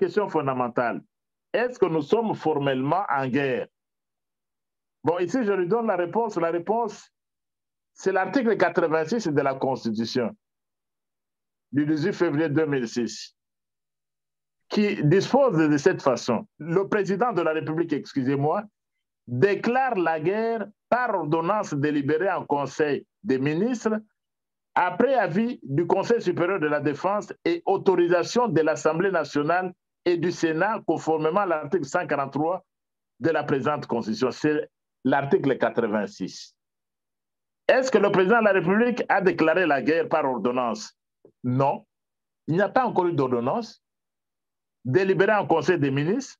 question fondamentale. Est-ce que nous sommes formellement en guerre? Bon, ici, je lui donne la réponse. La réponse, c'est l'article 86 de la Constitution du 18 février 2006 qui dispose de cette façon. Le président de la République, excusez-moi, déclare la guerre par ordonnance délibérée en Conseil des ministres après avis du Conseil supérieur de la défense et autorisation de l'Assemblée nationale et du Sénat conformément à l'article 143 de la présente Constitution. C'est l'article 86. Est-ce que le président de la République a déclaré la guerre par ordonnance? Non. Il n'y a pas encore eu d'ordonnance délibérée en Conseil des ministres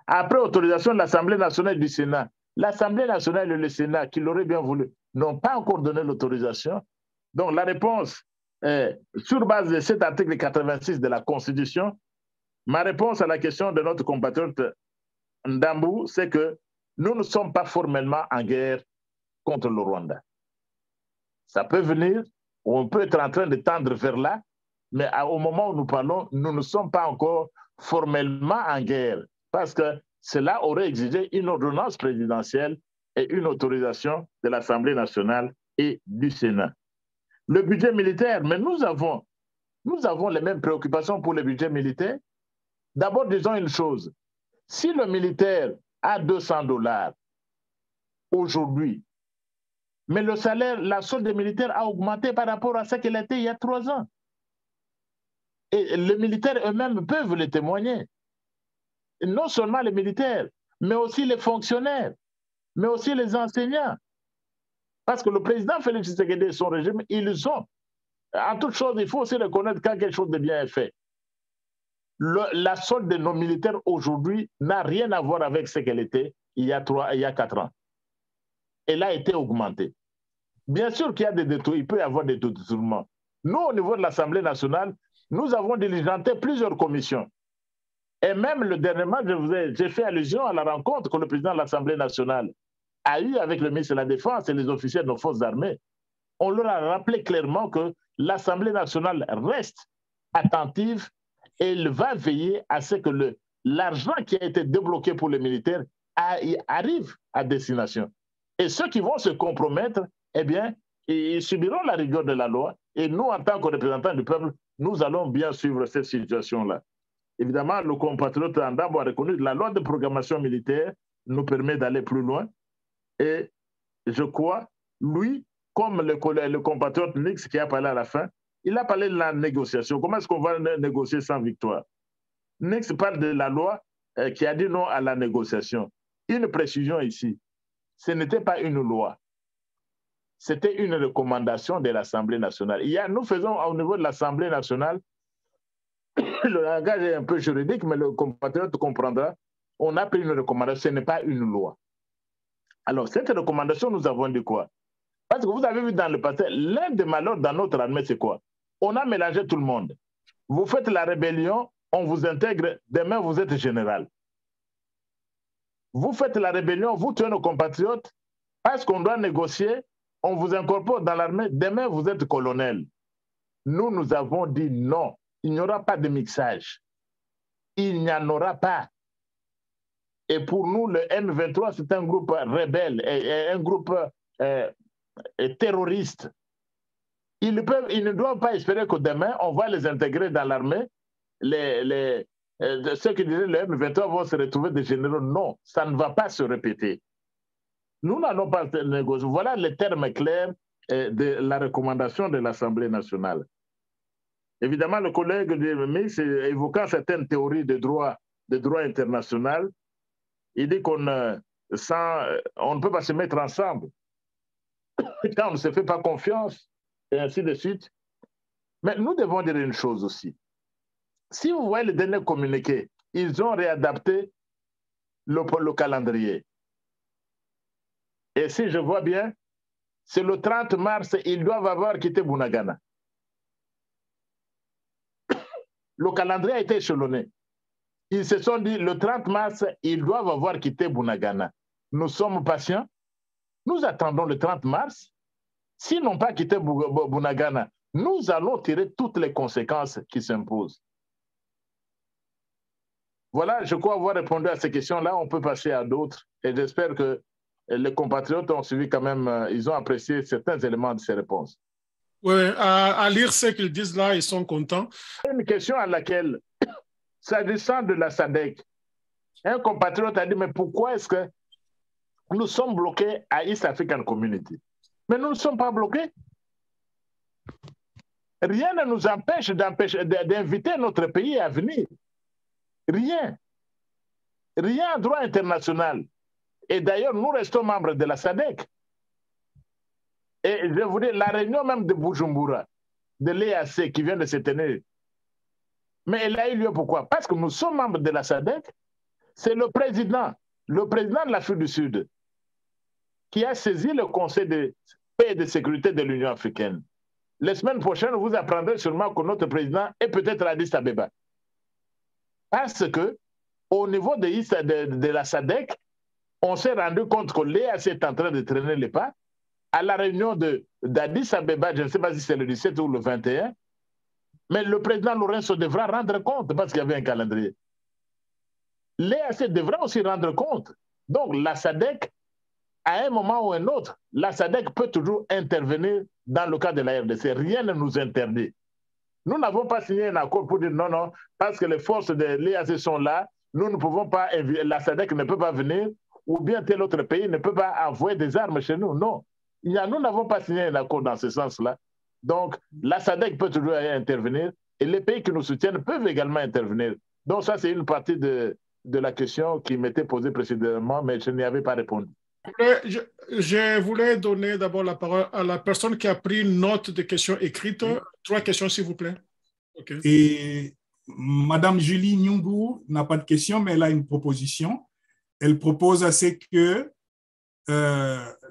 après autorisation de l'Assemblée nationale et du Sénat. L'Assemblée nationale et le Sénat, qui l'auraient bien voulu, n'ont pas encore donné l'autorisation. Donc la réponse, sur base de cet article 86 de la Constitution, ma réponse à la question de notre compatriote Ndambou, c'est que nous ne sommes pas formellement en guerre contre le Rwanda. Ça peut venir, on peut être en train de tendre vers là, mais au moment où nous parlons, nous ne sommes pas encore formellement en guerre, parce que cela aurait exigé une ordonnance présidentielle et une autorisation de l'Assemblée nationale et du Sénat. Le budget militaire, mais nous avons les mêmes préoccupations pour le budget militaire. D'abord, disons une chose. Si le militaire a 200 $ aujourd'hui, mais le salaire, la solde des militaires a augmenté par rapport à ce qu'elle était il y a 3 ans. Et les militaires eux-mêmes peuvent le témoigner. Et non seulement les militaires, mais aussi les fonctionnaires, mais aussi les enseignants. Parce que le président Félix Tshisekedi et son régime, ils ont. En toute chose, il faut aussi reconnaître quand quelque chose de bien est fait. La solde de nos militaires aujourd'hui n'a rien à voir avec ce qu'elle était il y a 4 ans. Elle a été augmentée. Bien sûr qu'il y a des détours, il peut y avoir des détournements. Nous, au niveau de l'Assemblée nationale, nous avons diligenté plusieurs commissions. Et même le dernièrement, j'ai fait allusion à la rencontre que le président de l'Assemblée nationale a eue avec le ministre de la Défense et les officiers de nos forces armées. On leur a rappelé clairement que l'Assemblée nationale reste attentive et elle va veiller à ce que l'argent qui a été débloqué pour les militaires arrive à destination. Et ceux qui vont se compromettre, eh bien, ils subiront la rigueur de la loi. Et nous, en tant que représentants du peuple, nous allons bien suivre cette situation-là. Évidemment, le compatriote Ndambou a reconnu que la loi de programmation militaire nous permet d'aller plus loin. Et je crois, lui, comme le compatriote Nix qui a parlé à la fin, il a parlé de la négociation. Comment est-ce qu'on va négocier sans victoire? Nix parle de la loi qui a dit non à la négociation. Une précision ici, ce n'était pas une loi. C'était une recommandation de l'Assemblée nationale. Nous faisons au niveau de l'Assemblée nationale, le langage est un peu juridique, mais le compatriote comprendra, on a pris une recommandation, ce n'est pas une loi. Alors, cette recommandation, nous avons dit quoi? Parce que vous avez vu dans le passé, l'un des malheurs dans notre armée, c'est quoi? On a mélangé tout le monde. Vous faites la rébellion, on vous intègre, demain vous êtes général. Vous faites la rébellion, vous tuez nos compatriotes, parce qu'on doit négocier, on vous incorpore dans l'armée, demain vous êtes colonel. Nous, nous avons dit non, il n'y aura pas de mixage. Il n'y en aura pas. Et pour nous, le M23, c'est un groupe rebelle, un groupe terroriste. Ils ne doivent pas espérer que demain, on va les intégrer dans l'armée. Ceux qui disaient le M23 vont se retrouver des généraux. Non, ça ne va pas se répéter. Nous n'allons pas négocier. Voilà les termes clairs de la recommandation de l'Assemblée nationale. Évidemment, le collègue de Mix, évoquant certaines théories de droit international, il dit qu'on ne peut pas se mettre ensemble quand on ne se fait pas confiance, et ainsi de suite. Mais nous devons dire une chose aussi. Si vous voyez le dernier communiqué, ils ont réadapté le calendrier. Et si je vois bien, c'est le 30 mars, ils doivent avoir quitté Bunagana. Le calendrier a été échelonné. Ils se sont dit, le 30 mars, ils doivent avoir quitté Bunagana. Nous sommes patients. Nous attendons le 30 mars. S'ils n'ont pas quitté Bunagana, nous allons tirer toutes les conséquences qui s'imposent. Voilà, je crois avoir répondu à ces questions-là. On peut passer à d'autres. Et j'espère que les compatriotes ont suivi quand même, ils ont apprécié certains éléments de ces réponses. Oui, à lire ce qu'ils disent là, ils sont contents. Une question à laquelle, s'agissant de la SADC, un compatriote a dit, mais pourquoi est-ce que nous sommes bloqués à East African Community? Mais nous ne sommes pas bloqués. Rien ne nous empêche d'inviter notre pays à venir. Rien. Rien en droit international. Et d'ailleurs, nous restons membres de la SADC. Et je vous dis, la réunion même de Bujumbura, de l'EAC qui vient de se tenir, mais elle a eu lieu pourquoi? Parce que nous sommes membres de la SADC. C'est le président de l'Afrique du Sud, qui a saisi le Conseil de paix et de sécurité de l'Union africaine. La semaine prochaine, vous apprendrez sûrement que notre président est peut-être à Addis Abeba. Parce que, au niveau de la SADC, on s'est rendu compte que l'EAC est en train de traîner les pas. À la réunion d'Addis Abeba, je ne sais pas si c'est le 17 ou le 21, mais le président Lorenzo devra rendre compte parce qu'il y avait un calendrier. L'EAC devra aussi rendre compte. Donc, la SADC, à un moment ou un autre, la SADC peut toujours intervenir dans le cas de la RDC. Rien ne nous interdit. Nous n'avons pas signé un accord pour dire non, non, parce que les forces de l'EAC sont là, nous ne pouvons pas, la SADC ne peut pas venir, ou bien tel autre pays ne peut pas envoyer des armes chez nous. Non. Nous n'avons pas signé un accord dans ce sens-là. Donc, la SADC peut toujours intervenir et les pays qui nous soutiennent peuvent également intervenir. Donc, ça, c'est une partie de la question qui m'était posée précédemment, mais je n'y avais pas répondu. Je voulais donner d'abord la parole à la personne qui a pris note des questions écrites. 3 questions, s'il vous plaît. Okay. Et Madame Julie Nyungu n'a pas de question, mais elle a une proposition. Elle propose à ce que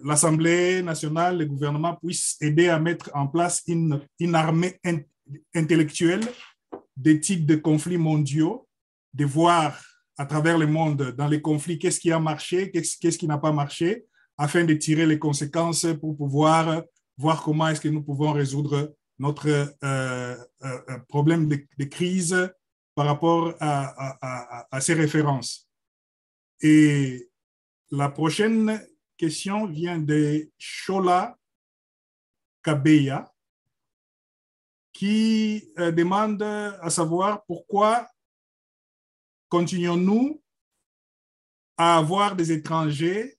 l'Assemblée nationale, le gouvernement puissent aider à mettre en place une armée intellectuelle des types de conflits mondiaux, de voir à travers le monde, dans les conflits, qu'est-ce qui a marché, qu'est-ce qui n'a pas marché, afin de tirer les conséquences pour pouvoir voir comment est-ce que nous pouvons résoudre notre problème de crise par rapport à ces références. Et la prochaine question vient de Shola Kabeya, qui demande à savoir pourquoi continuons-nous à avoir des étrangers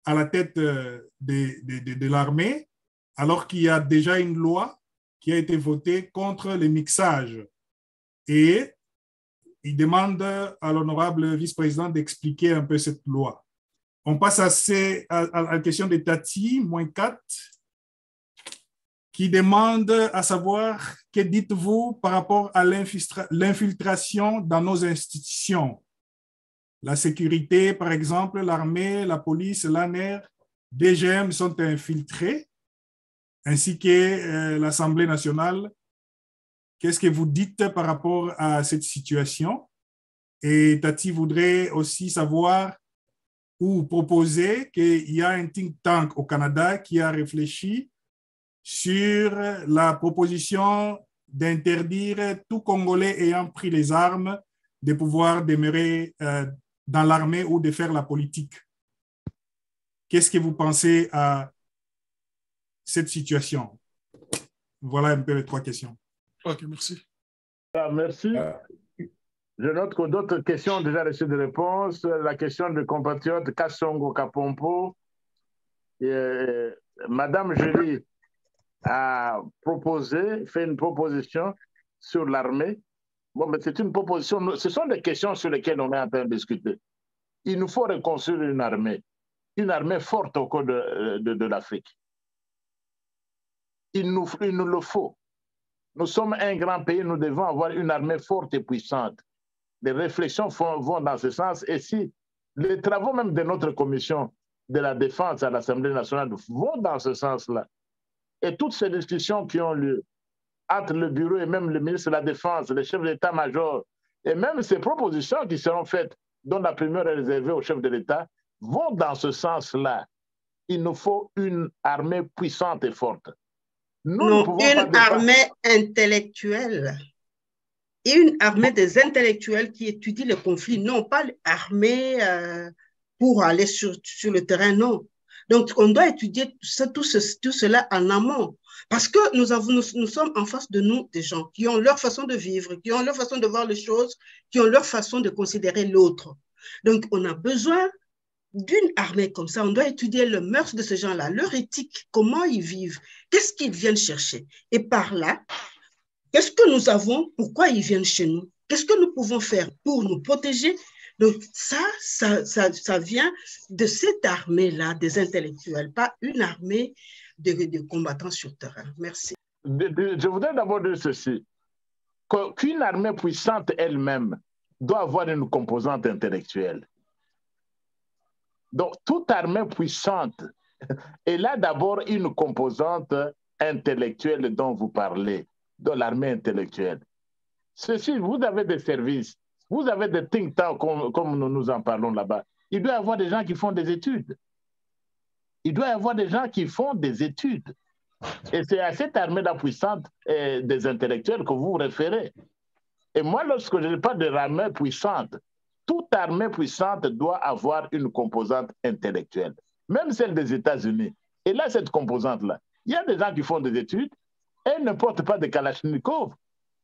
à la tête de l'armée, alors qu'il y a déjà une loi qui a été votée contre le mixage. Et il demande à l'honorable vice-président d'expliquer un peu cette loi. On passe à la question de Tati, -4, qui demande à savoir que dites-vous par rapport à l'infiltration dans nos institutions. La sécurité, par exemple, l'armée, la police, l'ANR, DGM sont infiltrés, ainsi que l'Assemblée nationale. Qu'est-ce que vous dites par rapport à cette situation? Et Tati voudrait aussi savoir ou proposer qu'il y a un think tank au Canada qui a réfléchi sur la proposition d'interdire tout Congolais ayant pris les armes de pouvoir demeurer dans l'armée ou de faire la politique. Qu'est-ce que vous pensez à cette situation? Voilà un peu les 3 questions. Ok, merci. Merci. Je note que d'autres questions ont déjà reçu des réponses. La question du compatriote Kassongo Kapompo. Madame Julie a fait une proposition sur l'armée. Bon, mais c'est une proposition, ce sont des questions sur lesquelles on est en train de discuter. Il nous faut reconstruire une armée forte au cours de l'Afrique. Il nous le faut. Nous sommes un grand pays, nous devons avoir une armée forte et puissante. Les réflexions vont dans ce sens. Et si les travaux même de notre commission de la défense à l'Assemblée nationale vont dans ce sens-là, et toutes ces discussions qui ont lieu entre le bureau et même le ministre de la Défense, le chef d'état-major, et même ces propositions qui seront faites, dont la première est réservée au chef de l'État, vont dans ce sens-là. Il nous faut une armée puissante et forte. Nous non, une armée intellectuelle. et une armée des intellectuels qui étudient les conflits, non pas l'armée pour aller sur le terrain, non. Donc, on doit étudier tout cela en amont. Parce que nous sommes en face de nous des gens qui ont leur façon de vivre, qui ont leur façon de voir les choses, qui ont leur façon de considérer l'autre. Donc, on a besoin d'une armée comme ça. On doit étudier le mœurs de ces gens-là, leur éthique, comment ils vivent, qu'est-ce qu'ils viennent chercher. Et par là, qu'est-ce que nous avons, pourquoi ils viennent chez nous, qu'est-ce que nous pouvons faire pour nous protéger. Donc, ça vient de cette armée-là, des intellectuels, pas une armée de combattants sur terrain. Merci. Je voudrais d'abord dire ceci, qu'une armée puissante elle-même doit avoir une composante intellectuelle. Donc, toute armée puissante, elle a d'abord une composante intellectuelle dont vous parlez, de l'armée intellectuelle. Ceci, vous avez des services, vous avez des think tanks comme nous en parlons là-bas. Il doit y avoir des gens qui font des études. Il doit y avoir des gens qui font des études. Et c'est à cette armée-là puissante des intellectuels que vous vous référez. Et moi, lorsque je parle de l'armée puissante, toute armée puissante doit avoir une composante intellectuelle, même celle des États-Unis. Et là, cette composante-là, il y a des gens qui font des études et ne portent pas de Kalachnikov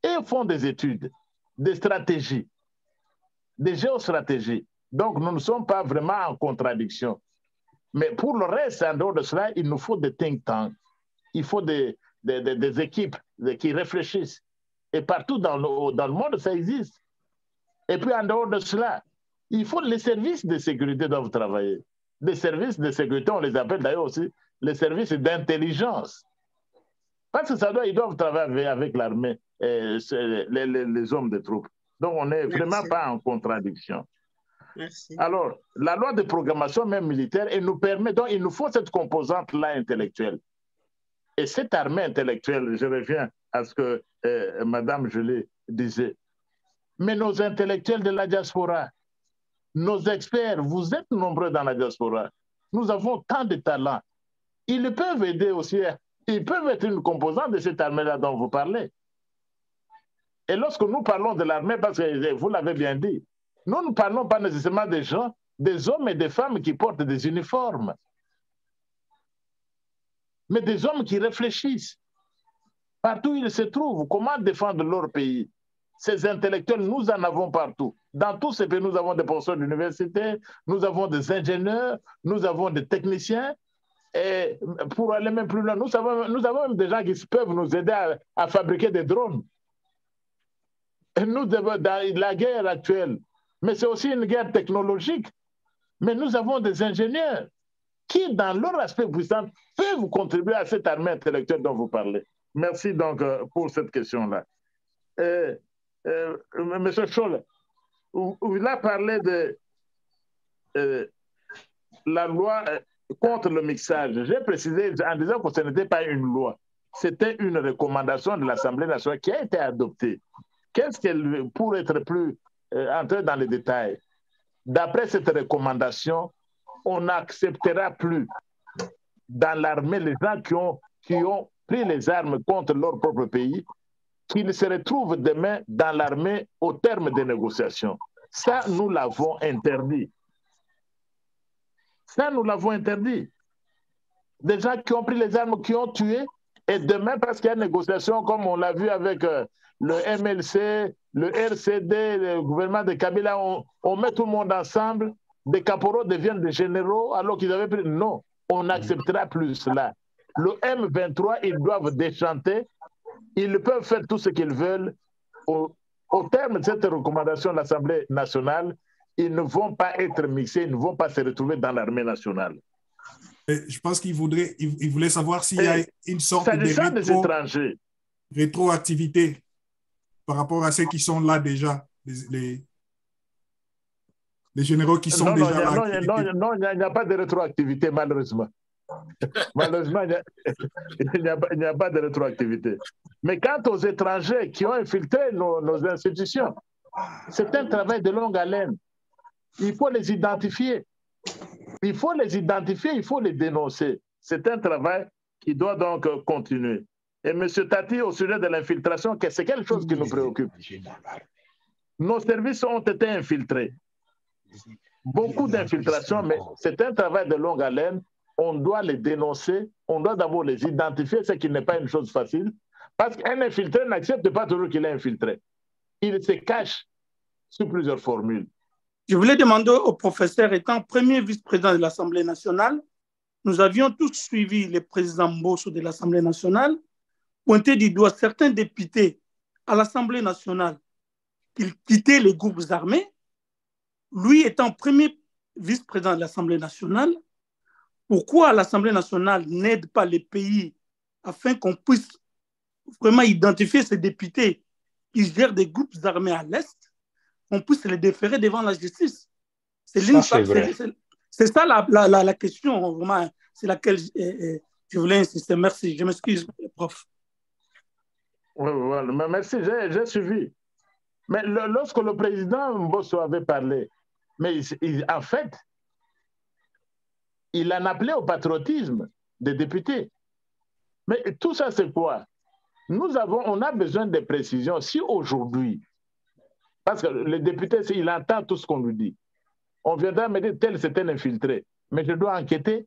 et font des études, des stratégies, des géostratégies. Donc, nous ne sommes pas vraiment en contradiction. Mais pour le reste, en dehors de cela, il nous faut des think tanks, il faut des équipes qui réfléchissent. Et partout dans le monde, ça existe. Et puis, en dehors de cela, il faut les services de sécurité doivent travailler. Les services de sécurité, on les appelle d'ailleurs aussi les services d'intelligence. Parce que ils doivent travailler avec l'armée, les hommes de troupes. Donc, on n'est vraiment pas en contradiction. Merci. Alors, la loi de programmation même militaire, elle nous permet, donc il nous faut cette composante-là intellectuelle. Et cette armée intellectuelle, je reviens à ce que Madame Joly disait, mais nos intellectuels de la diaspora, nos experts, vous êtes nombreux dans la diaspora, nous avons tant de talents. Ils peuvent aider aussi, ils peuvent être une composante de cette armée-là dont vous parlez. Et lorsque nous parlons de l'armée, parce que vous l'avez bien dit, nous ne parlons pas nécessairement des gens, des hommes et des femmes qui portent des uniformes, mais des hommes qui réfléchissent. Partout où ils se trouvent, comment défendre leur pays. Ces intellectuels, nous en avons partout. Dans tous ces pays, nous avons des professeurs d'université, nous avons des ingénieurs, nous avons des techniciens. Et pour aller même plus loin, nous avons même des gens qui peuvent nous aider à fabriquer des drones. Et nous devons, dans la guerre actuelle, mais c'est aussi une guerre technologique. Mais nous avons des ingénieurs qui, dans leur aspect puissant, peuvent contribuer à cette armée intellectuelle dont vous parlez. Merci donc pour cette question-là. Monsieur Scholl, il a parlé de la loi contre le mixage. J'ai précisé en disant que ce n'était pas une loi, c'était une recommandation de l'Assemblée nationale qui a été adoptée. Qu'est-ce qu'elle, pour être plus entrer dans les détails, d'après cette recommandation, on n'acceptera plus dans l'armée les gens qui ont pris les armes contre leur propre pays, qu'ils se retrouvent demain dans l'armée au terme des négociations. Ça, nous l'avons interdit. Ça, nous l'avons interdit. Des gens qui ont pris les armes, qui ont tué, et demain, parce qu'il y a une négociation, comme on l'a vu avec le MLC, le RCD, le gouvernement de Kabila, on met tout le monde ensemble, des caporaux deviennent des généraux, alors qu'ils avaient pris... Non, on n'acceptera plus cela. Le M23, ils doivent déchanter, ils peuvent faire tout ce qu'ils veulent. Au terme de cette recommandation de l'Assemblée nationale, ils ne vont pas être mixés, ils ne vont pas se retrouver dans l'armée nationale. Je pense qu'il voulait savoir s'il y a une sorte de rétroactivité par rapport à ceux qui sont là déjà, les généraux qui sont déjà là. Non, il n'y a pas de rétroactivité, malheureusement. Malheureusement, il n'y a pas de rétroactivité. Mais quant aux étrangers qui ont infiltré nos institutions, c'est un travail de longue haleine. Il faut les identifier. Il faut les identifier, il faut les dénoncer. C'est un travail qui doit donc continuer. Et M. Tati, au sujet de l'infiltration, c'est quelque chose qui nous préoccupe. Nos services ont été infiltrés. Beaucoup d'infiltrations, mais c'est un travail de longue haleine. On doit les dénoncer, on doit d'abord les identifier, ce qui n'est pas une chose facile, parce qu'un infiltré n'accepte pas toujours qu'il est infiltré. Il se cache sous plusieurs formules. Je voulais demander au professeur, étant premier vice-président de l'Assemblée nationale, nous avions tous suivi le président Mbosso de l'Assemblée nationale, pointer du doigt certains députés à l'Assemblée nationale qu'ils quittaient les groupes armés. Lui étant premier vice-président de l'Assemblée nationale, pourquoi l'Assemblée nationale n'aide pas les pays afin qu'on puisse vraiment identifier ces députés qui gèrent des groupes armés à l'Est, qu'on puisse les déférer devant la justice? C'est ça la question, vraiment, c'est laquelle je voulais insister. Merci, je m'excuse, prof. Oui, merci, j'ai suivi. Mais lorsque le président Mbosso avait parlé, mais en fait, il en appelait au patriotisme des députés. Mais tout ça, c'est quoi? On a besoin de précisions. Si aujourd'hui, parce que le député, il entend tout ce qu'on lui dit, on viendra me dire, tel c'est un infiltré, mais je dois enquêter.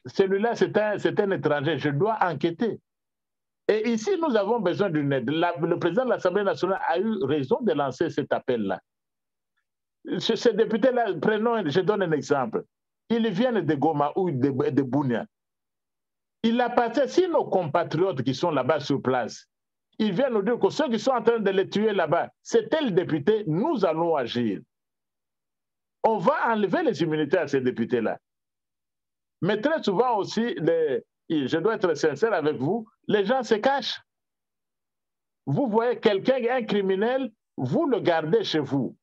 Celui-là, c'est un étranger, je dois enquêter. Et ici, nous avons besoin d'une aide. Le président de l'Assemblée nationale a eu raison de lancer cet appel-là. Ces députés-là, je donne un exemple. Ils viennent de Goma ou de Bunia. Il appartient, si nos compatriotes qui sont là-bas sur place, ils viennent nous dire que ceux qui sont en train de les tuer là-bas, c'est tel député, nous allons agir. On va enlever les immunités à ces députés-là. Mais très souvent aussi, je dois être sincère avec vous, les gens se cachent. Vous voyez quelqu'un, un criminel, vous le gardez chez vous.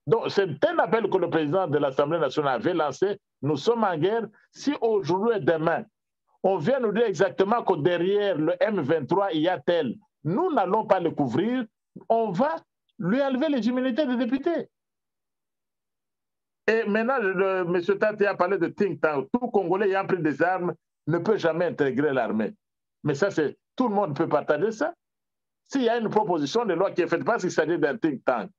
Donc, c'est un appel que le président de l'Assemblée nationale avait lancé. Nous sommes en guerre. Si aujourd'hui et demain, on vient nous dire exactement que derrière le M23, il y a tel, nous n'allons pas le couvrir, on va lui enlever les immunités des députés. Et maintenant, M. Tati a parlé de think tank. Tout Congolais ayant pris des armes ne peut jamais intégrer l'armée. Mais ça, tout le monde peut partager ça. S'il y a une proposition de loi qui est faite, parce qu'il s'agit d'un think tank,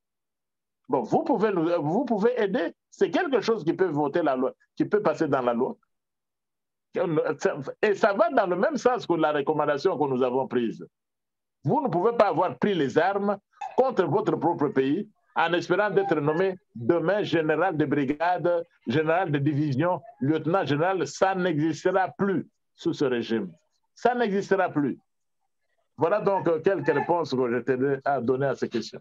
bon, vous pouvez aider. C'est quelque chose qui peut voter la loi, qui peut passer dans la loi. Et ça va dans le même sens que la recommandation que nous avons prise. Vous ne pouvez pas avoir pris les armes contre votre propre pays en espérant d'être nommé demain général de brigade, général de division, lieutenant général. Ça n'existera plus sous ce régime. Ça n'existera plus. Voilà donc quelques réponses que je t'ai à donner à ces questions.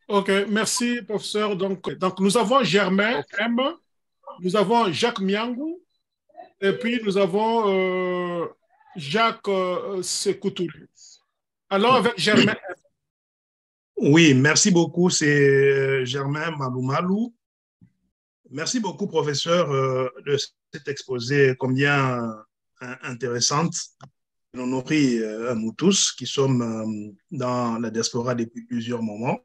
OK, merci, professeur. Donc nous avons Germain M, nous avons Jacques Miangou, et puis nous avons Jacques Sekoutouri. Alors, avec Germain M. Oui, merci beaucoup. C'est Germain Malou. Merci beaucoup, professeur, de cet exposé combien intéressante. Nous nourrit nous tous qui sommes dans la diaspora depuis plusieurs moments.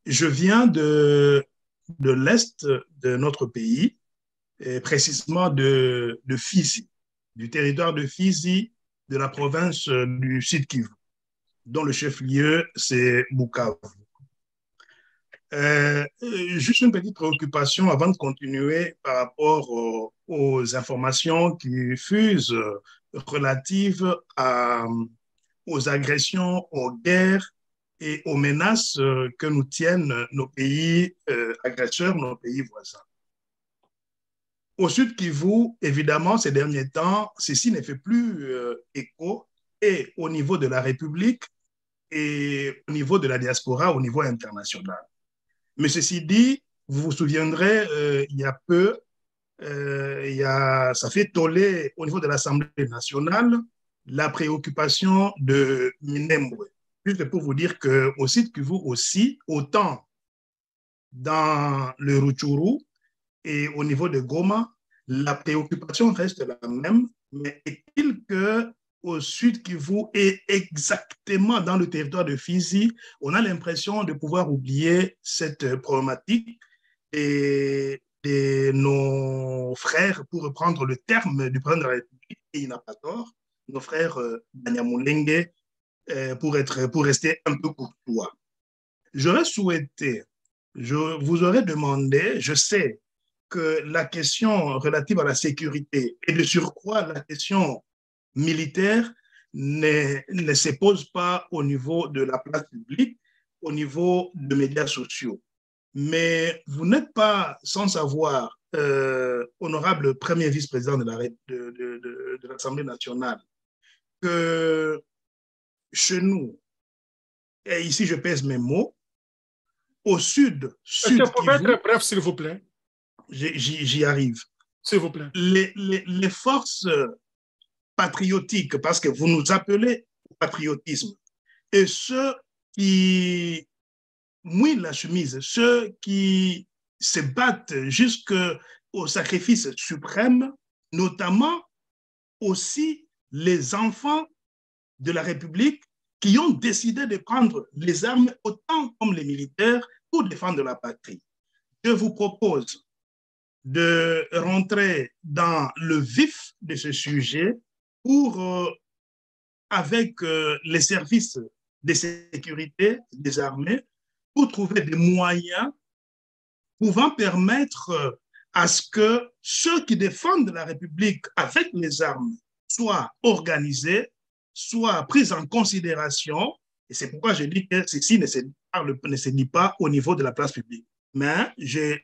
Je viens de l'Est de notre pays, et précisément de Fizi, du territoire de Fizi, de la province du Sud Kivu, dont le chef-lieu, c'est Bukavu. Juste une petite préoccupation avant de continuer par rapport aux informations qui fusent relatives aux agressions, aux guerres et aux menaces que nous tiennent nos pays agresseurs, nos pays voisins. Au Sud Kivu, évidemment, ces derniers temps, ceci ne fait plus écho, et au niveau de la République et au niveau de la diaspora, au niveau international. Mais ceci dit, vous vous souviendrez, il y a peu, ça fait toller au niveau de l'Assemblée nationale la préoccupation de Minembwe. Juste pour vous dire qu'au Sud Kivu aussi, autant dans le Rutshuru et au niveau de Goma, la préoccupation reste la même, mais est-il qu'au Sud Kivu et exactement dans le territoire de Fizi, on a l'impression de pouvoir oublier cette problématique et de nos frères, pour reprendre le terme du président de la République, et il n'a pas tort, nos frères Banyamulenge, pour rester un peu courtois. J'aurais souhaité, je vous aurais demandé, je sais que la question relative à la sécurité et de surcroît la question militaire ne se pose pas au niveau de la place publique, au niveau des médias sociaux. Mais vous n'êtes pas sans savoir, honorable premier vice-président de l'Assemblée nationale, que chez nous, et ici je pèse mes mots, au sud Est-ce que vous pouvez être bref, s'il vous plaît? J'y arrive. S'il vous plaît. Les forces patriotiques, parce que vous nous appelez au patriotisme, et ceux qui mouillent la chemise, ceux qui se battent jusqu'au sacrifice suprême, notamment aussi les enfants de la République qui ont décidé de prendre les armes autant comme les militaires pour défendre la patrie. Je vous propose de rentrer dans le vif de ce sujet pour, avec les services de sécurité des armées, pour trouver des moyens pouvant permettre à ce que ceux qui défendent la République avec les armes soient organisés, soient pris en considération. Et c'est pourquoi je dis que ceci ne se dit pas au niveau de la place publique. Mais je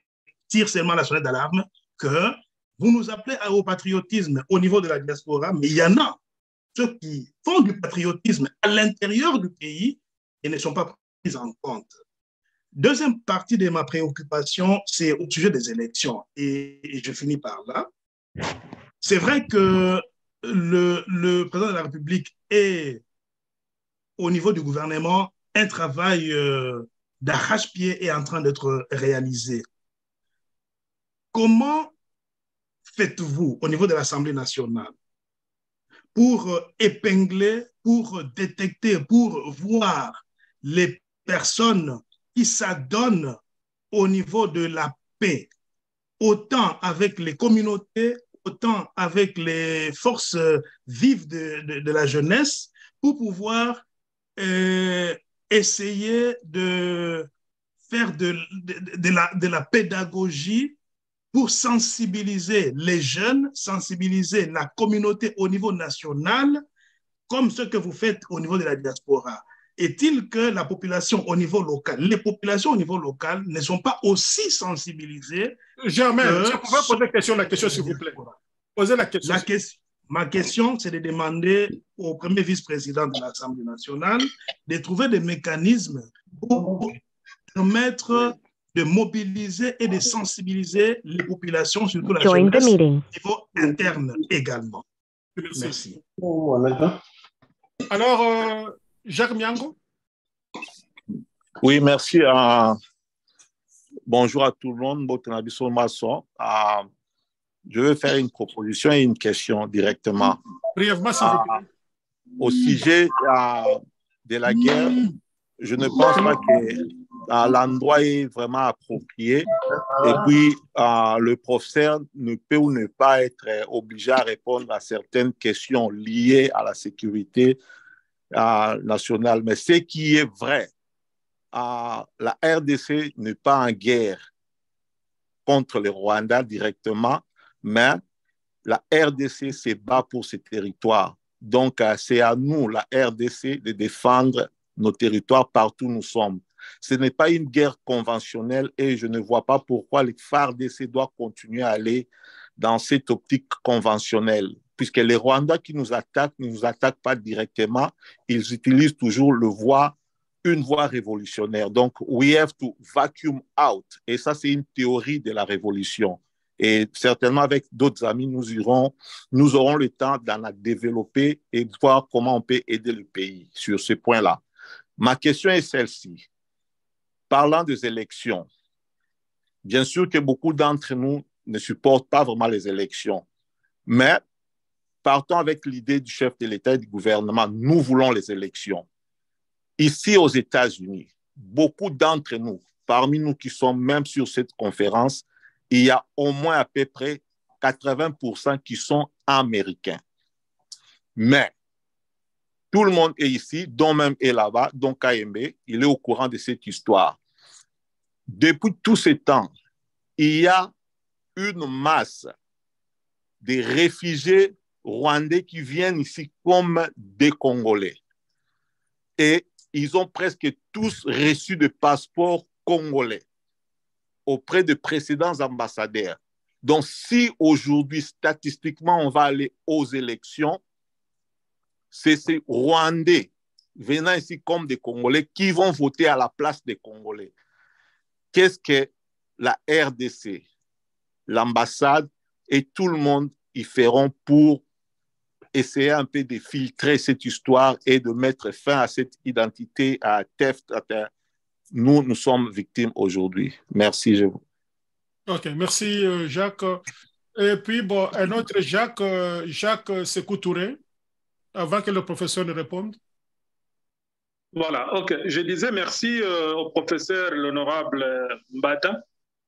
tire seulement la sonnette d'alarme que vous nous appelez au patriotisme au niveau de la diaspora, mais il y en a ceux qui font du patriotisme à l'intérieur du pays et ne sont pas pris en compte. Deuxième partie de ma préoccupation, c'est au sujet des élections. Et je finis par là. C'est vrai que le président de la République est, au niveau du gouvernement, un travail d'arrache-pied est en train d'être réalisé. Comment faites-vous au niveau de l'Assemblée nationale pour épingler, pour détecter, pour voir les personnes qui s'adonnent au niveau de la paix, autant avec les communautés, autant avec les forces vives de la jeunesse, pour pouvoir essayer de faire de la pédagogie pour sensibiliser les jeunes, sensibiliser la communauté au niveau national, comme ce que vous faites au niveau de la diaspora. Est-il que la population au niveau local, les populations au niveau local ne sont pas aussi sensibilisées? Germain, je pouvais poser la question, s'il vous plaît. Posez la question. Ma question, c'est de demander au premier vice-président de l'Assemblée nationale de trouver des mécanismes pour permettre de mobiliser et de sensibiliser les populations, surtout la jeunesse, au niveau interne également. Merci. Alors, Jacques Miango. Oui, merci. Bonjour à tout le monde. Je vais faire une proposition et une question directement. Brièvement, s'il vous plaît. Au sujet de la guerre, je ne pense pas que l'endroit est vraiment approprié. Et puis, le professeur ne peut ou ne pas être obligé à répondre à certaines questions liées à la sécurité nationale. Mais ce qui est vrai, la RDC n'est pas en guerre contre le Rwanda directement, mais la RDC se bat pour ses territoires. Donc, c'est à nous, la RDC, de défendre nos territoires partout où nous sommes. Ce n'est pas une guerre conventionnelle et je ne vois pas pourquoi les FARDC doivent continuer à aller dans cette optique conventionnelle, puisque les Rwandais qui nous attaquent ne nous attaquent pas directement, ils utilisent toujours une voie révolutionnaire. Donc, we have to vacuum out. Et ça, c'est une théorie de la révolution. Et certainement, avec d'autres amis, nous aurons le temps d'en développer et de voir comment on peut aider le pays sur ce point-là. Ma question est celle-ci. Parlant des élections, bien sûr que beaucoup d'entre nous ne supportent pas vraiment les élections, mais partons avec l'idée du chef de l'État et du gouvernement, nous voulons les élections. Ici aux États-Unis, beaucoup d'entre nous, parmi nous qui sommes même sur cette conférence, il y a au moins à peu près 80% qui sont américains. Mais tout le monde est ici, dont même est là-bas, dont KMB, il est au courant de cette histoire. Depuis tout ce temps, il y a une masse de réfugiés rwandais qui viennent ici comme des Congolais. Et ils ont presque tous reçu des passeports congolais auprès de précédents ambassadeurs. Donc, si aujourd'hui, statistiquement, on va aller aux élections, c'est ces Rwandais venant ici comme des Congolais qui vont voter à la place des Congolais. Qu'est-ce que la RDC, l'ambassade et tout le monde y feront pour essayer un peu de filtrer cette histoire et de mettre fin à cette identité, à theft. Nous sommes victimes aujourd'hui. Merci, je vous. OK, merci Jacques. Et puis, bon, un autre Jacques, Jacques Sékou Touré, avant que le professeur ne réponde. Voilà, OK. Je disais merci au professeur, l'honorable Mbata.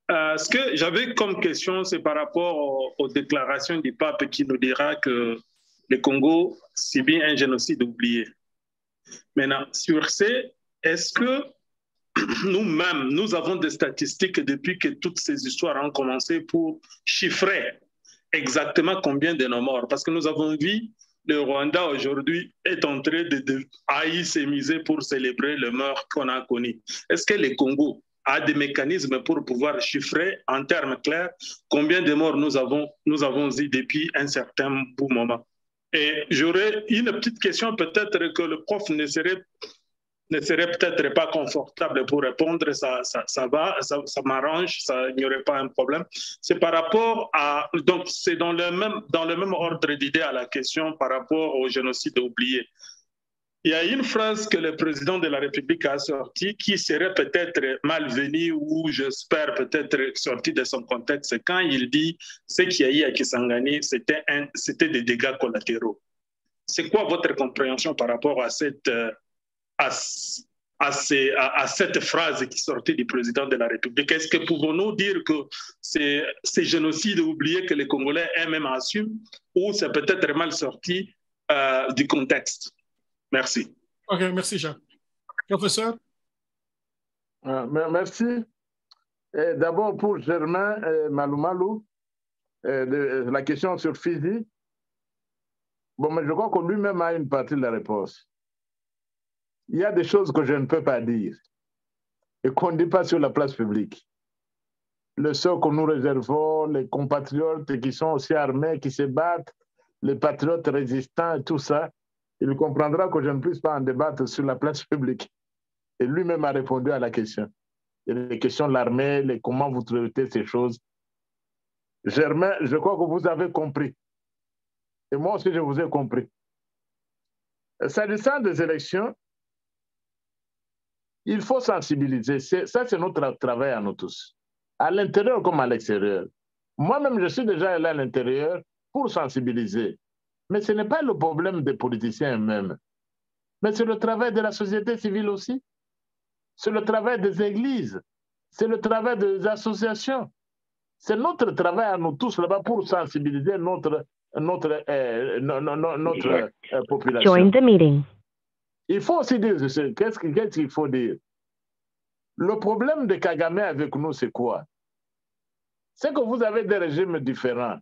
Ce que j'avais comme question, c'est par rapport aux déclarations du pape qui nous dira que le Congo subit un génocide oublié. Maintenant, sur ce, est-ce que nous-mêmes, nous avons des statistiques depuis que toutes ces histoires ont commencé pour chiffrer exactement combien de nos morts? Parce que nous avons vu le Rwanda aujourd'hui est en train de haïr ses musées pour célébrer le meurtre qu'on a connu. Est-ce que le Congo a des mécanismes pour pouvoir chiffrer en termes clairs combien de morts nous avons eu depuis un certain bout moment? Et j'aurais une petite question, peut-être que le prof ne serait peut-être pas confortable pour répondre, ça m'arrange, il n'y aurait pas un problème. C'est par rapport à, donc c'est dans le même ordre d'idée à la question par rapport au génocide oublié. Il y a une phrase que le président de la République a sortie qui serait peut-être malvenue ou j'espère peut-être sortie de son contexte quand il dit ce qu'il y a eu à Kisangani, c'était des dégâts collatéraux. C'est quoi votre compréhension par rapport à cette phrase qui sortait du président de la République? Est-ce que pouvons-nous dire que c'est génocide oublié que les Congolais eux-mêmes assument ou c'est peut-être mal sorti du contexte? Merci. OK, merci Jacques. Professeur? Merci. D'abord pour Germain Malou, la question sur Fizi. Bon, mais je crois que lui-même a une partie de la réponse. Il y a des choses que je ne peux pas dire et qu'on ne dit pas sur la place publique. Le sort que nous réservons, les compatriotes qui sont aussi armés, qui se battent, les patriotes résistants et tout ça, il comprendra que je ne puisse pas en débattre sur la place publique. Et lui-même a répondu à la question. Et les questions de l'armée, comment vous traitez ces choses. Germain, je crois que vous avez compris. Et moi aussi, je vous ai compris. S'agissant des élections, il faut sensibiliser. Ça, c'est notre travail à nous tous, à l'intérieur comme à l'extérieur. Moi-même, je suis déjà allé à l'intérieur pour sensibiliser. Mais ce n'est pas le problème des politiciens eux-mêmes. Mais c'est le travail de la société civile aussi. C'est le travail des églises. C'est le travail des associations. C'est notre travail à nous tous là-bas pour sensibiliser notre population. Join the meeting. Il faut aussi dire, qu'est-ce qu'il faut dire? Le problème de Kagame avec nous, c'est quoi? C'est que vous avez des régimes différents.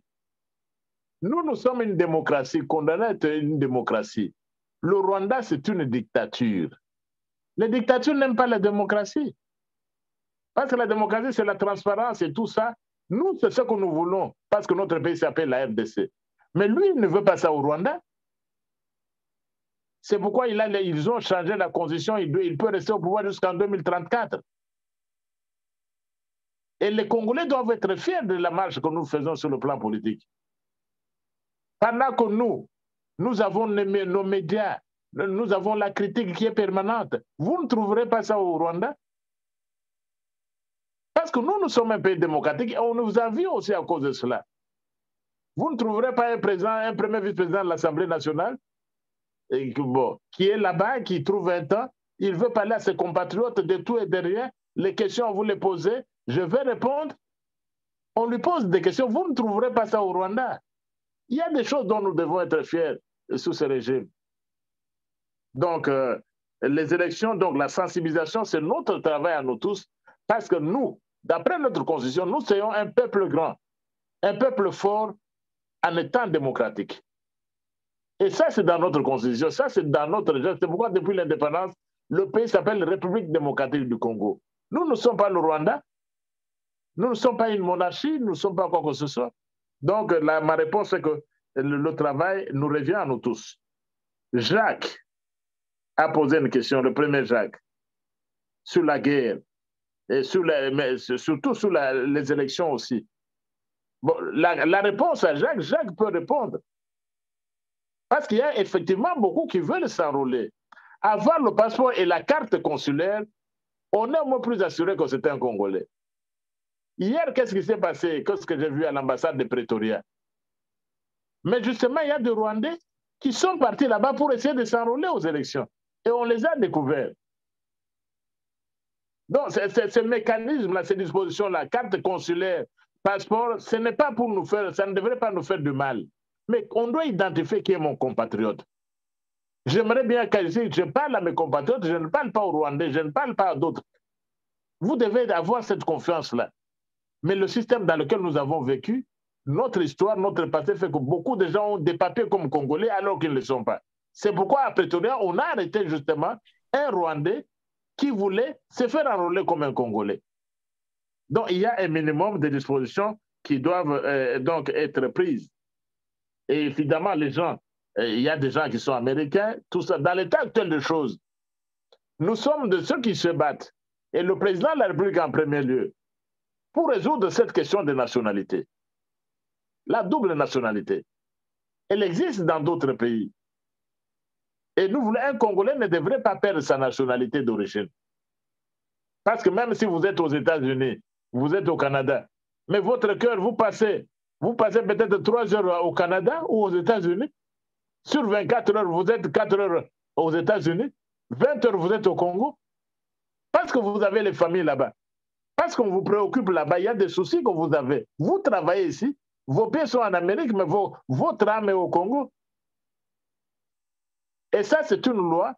Nous sommes une démocratie, condamnée à être une démocratie. Le Rwanda, c'est une dictature. Les dictatures n'aiment pas la démocratie. Parce que la démocratie, c'est la transparence et tout ça. Nous, c'est ce que nous voulons, parce que notre pays s'appelle la RDC. Mais lui, il ne veut pas ça au Rwanda. C'est pourquoi ils ont changé la constitution. Il peut rester au pouvoir jusqu'en 2034. Et les Congolais doivent être fiers de la marche que nous faisons sur le plan politique. Pendant que nous avons nos médias, nous avons la critique qui est permanente. Vous ne trouverez pas ça au Rwanda? Parce que nous sommes un pays démocratique et on nous a vu aussi à cause de cela. Vous ne trouverez pas un premier vice-président de l'Assemblée nationale qui est là-bas, qui trouve un temps. Il veut parler à ses compatriotes de tout et de rien. Les questions, vous les posez, je vais répondre. On lui pose des questions. Vous ne trouverez pas ça au Rwanda. Il y a des choses dont nous devons être fiers. sous ce régime. Donc, les élections, donc la sensibilisation, c'est notre travail à nous tous, parce que nous, d'après notre constitution, nous soyons un peuple grand, un peuple fort en étant démocratique. Et ça, c'est dans notre constitution, ça, c'est dans notre régime. C'est pourquoi, depuis l'indépendance, le pays s'appelle République démocratique du Congo. Nous ne sommes pas le Rwanda, nous ne sommes pas une monarchie, nous ne sommes pas quoi que ce soit. Donc, ma réponse est que le travail nous revient à nous tous. Jacques a posé une question, le premier Jacques, sur la guerre, et mais surtout sur les élections aussi. Bon, la réponse à Jacques, Jacques peut répondre. Parce qu'il y a effectivement beaucoup qui veulent s'enrôler. Avoir le passeport et la carte consulaire, on est au moins plus assuré que c'était un Congolais. Hier, qu'est-ce qui s'est passé? Qu'est-ce que j'ai vu à l'ambassade de Pretoria? Mais justement, il y a des Rwandais qui sont partis là-bas pour essayer de s'enrôler aux élections. Et on les a découverts. Donc, ce mécanisme-là, ces dispositions-là, carte consulaire, passeport, ce n'est pas pour nous faire, ça ne devrait pas nous faire du mal. Mais on doit identifier qui est mon compatriote. J'aimerais bien que je parle à mes compatriotes, je ne parle pas aux Rwandais, je ne parle pas à d'autres. Vous devez avoir cette confiance-là. Mais le système dans lequel nous avons vécu, notre histoire, notre passé fait que beaucoup de gens ont des papiers comme Congolais alors qu'ils ne le sont pas. C'est pourquoi à Pretoria, on a arrêté justement un Rwandais qui voulait se faire enrôler comme un Congolais. Donc, il y a un minimum de dispositions qui doivent donc être prises. Et évidemment, les gens, il y a des gens qui sont américains, tout ça. Dans l'état actuel des choses, nous sommes de ceux qui se battent. Et le président de la République en premier lieu, pour résoudre cette question de nationalité. La double nationalité, elle existe dans d'autres pays. Et nous voulons, un Congolais ne devrait pas perdre sa nationalité d'origine. Parce que même si vous êtes aux États-Unis, vous êtes au Canada, mais votre cœur, vous passez peut-être 3 heures au Canada ou aux États-Unis. Sur 24 heures, vous êtes 4 heures aux États-Unis, 20 heures, vous êtes au Congo, parce que vous avez les familles là-bas. Parce qu'on vous préoccupe là-bas, il y a des soucis que vous avez. Vous travaillez ici, vos pieds sont en Amérique, mais votre âme est au Congo. Et ça, c'est une loi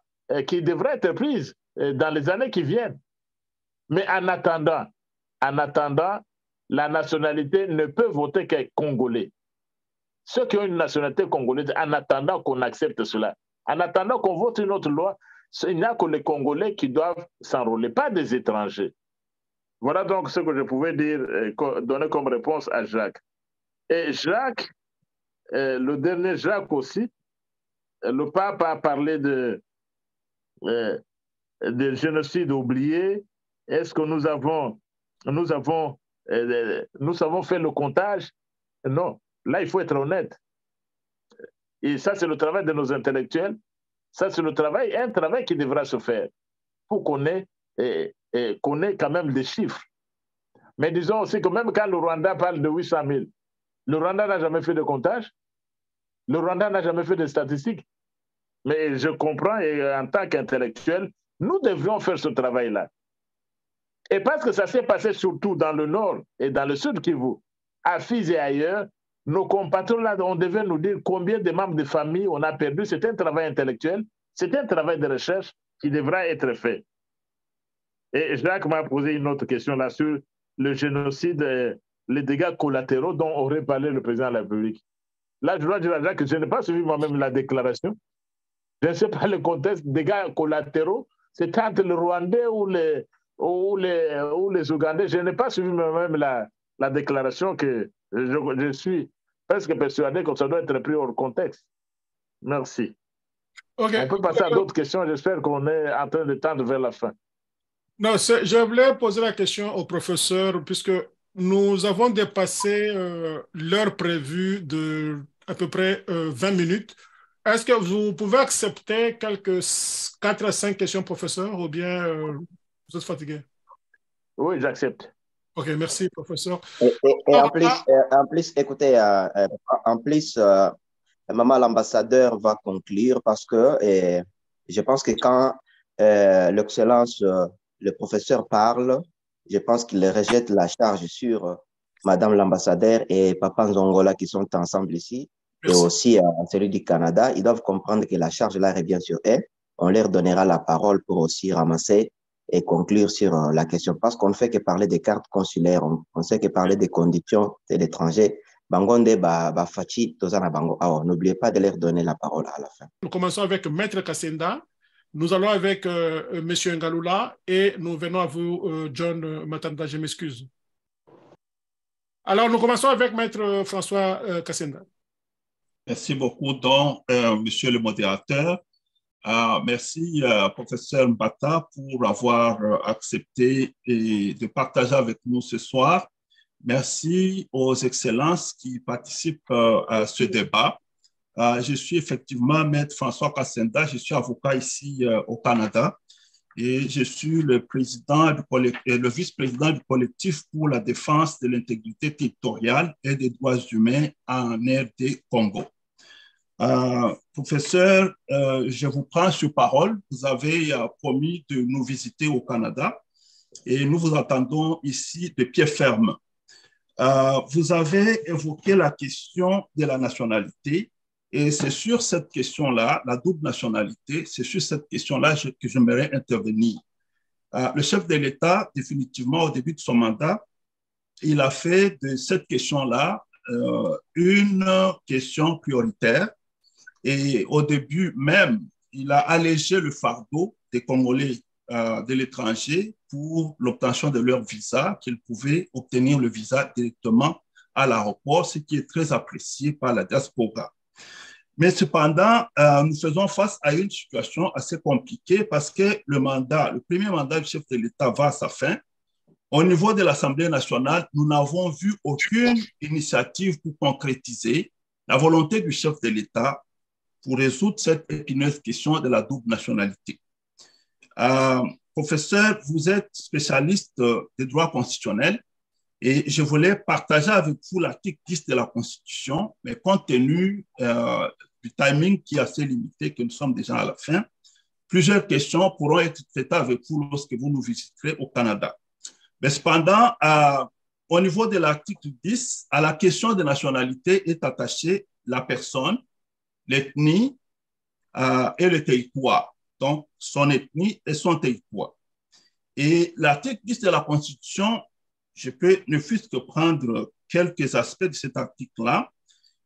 qui devrait être prise dans les années qui viennent. Mais en attendant, la nationalité ne peut voter qu'un Congolais. Ceux qui ont une nationalité congolaise, en attendant qu'on accepte cela, en attendant qu'on vote une autre loi, il n'y a que les Congolais qui doivent s'enrôler, pas des étrangers. Voilà donc ce que je pouvais dire, donner comme réponse à Jacques. Et Jacques, le dernier Jacques aussi, le pape a parlé de génocide oublié. Est-ce que nous avons fait le comptage? Non. Là, il faut être honnête. Et ça, c'est le travail de nos intellectuels. Ça, c'est un travail qui devra se faire pour qu'on ait quand même des chiffres. Mais disons aussi que même quand le Rwanda parle de 800 000, le Rwanda n'a jamais fait de comptage. Le Rwanda n'a jamais fait de statistiques. Mais je comprends, et en tant qu'intellectuel, nous devrions faire ce travail-là. Et parce que ça s'est passé surtout dans le nord et dans le sud Kivu, à Fizi et ailleurs, nos compatriotes, là, on devait nous dire combien de membres de famille on a perdu. C'est un travail intellectuel, c'est un travail de recherche qui devra être fait. Et Jacques m'a posé une autre question là sur le génocide, les dégâts collatéraux dont aurait parlé le président de la République. Là, je dois dire à Jacques que je n'ai pas suivi moi-même la déclaration. Je ne sais pas le contexte, dégâts collatéraux, c'est entre le Rwandais ou les Ougandais. Je n'ai pas suivi moi-même la déclaration que je suis presque persuadé que ça doit être pris hors contexte. Merci. Okay. On peut passer à d'autres questions. J'espère qu'on est en train de tendre vers la fin. Non, je voulais poser la question au professeur, puisque nous avons dépassé l'heure prévue de à peu près 20 minutes. Est-ce que vous pouvez accepter quelques 4 à 5 questions, professeur, ou bien vous êtes fatigué? Oui, j'accepte. OK, merci, professeur. Et en plus, écoutez, maman l'ambassadeur va conclure parce que je pense que quand l'excellence, le professeur parle, je pense qu'il rejette la charge sur madame l'ambassadeur et papa Nzongola qui sont ensemble ici. et aussi à celui du Canada, ils doivent comprendre que la charge là revient sur eux. On leur donnera la parole pour aussi ramasser et conclure sur la question. Parce qu'on ne fait que parler des cartes consulaires, on sait que parler des conditions de l'étranger. Bangonde, Fachi, Tozana Bango. Alors, n'oubliez pas de leur donner la parole à la fin. Nous commençons avec Maître Kassenda. Nous allons avec M. Ngaloula et nous venons à vous, John Matanda, je m'excuse. Alors, nous commençons avec Maître François Kassenda. Merci beaucoup, donc, Monsieur le modérateur. Merci, professeur Mbata, pour avoir accepté et de partager avec nous ce soir. Merci aux excellences qui participent à ce débat. Je suis effectivement Maître François Kassenda, je suis avocat ici au Canada et je suis le vice-président du collectif pour la défense de l'intégrité territoriale et des droits humains en RD Congo. Professeur, je vous prends sur parole. Vous avez promis de nous visiter au Canada et nous vous attendons ici de pied ferme. Vous avez évoqué la question de la nationalité et c'est sur cette question-là, la double nationalité, c'est sur cette question-là que j'aimerais intervenir. Le chef de l'État, définitivement, au début de son mandat, il a fait de cette question-là une question prioritaire. Et au début même, il a allégé le fardeau des Congolais de l'étranger pour l'obtention de leur visa, qu'ils pouvaient obtenir le visa directement à l'aéroport, ce qui est très apprécié par la diaspora. Mais cependant, nous faisons face à une situation assez compliquée parce que le premier mandat du chef de l'État va à sa fin. Au niveau de l'Assemblée nationale, nous n'avons vu aucune initiative pour concrétiser la volonté du chef de l'État pour résoudre cette épineuse question de la double nationalité. Professeur, vous êtes spécialiste des droits constitutionnels et je voulais partager avec vous l'article 10 de la Constitution, mais compte tenu du timing qui est assez limité, que nous sommes déjà à la fin, plusieurs questions pourront être traitées avec vous lorsque vous nous visiterez au Canada. Mais cependant, au niveau de l'article 10, à la question de nationalité est attachée la personne, l'ethnie et le territoire, donc son ethnie et son territoire. Et l'article 10 de la Constitution, je peux ne fût-ce que prendre quelques aspects de cet article-là.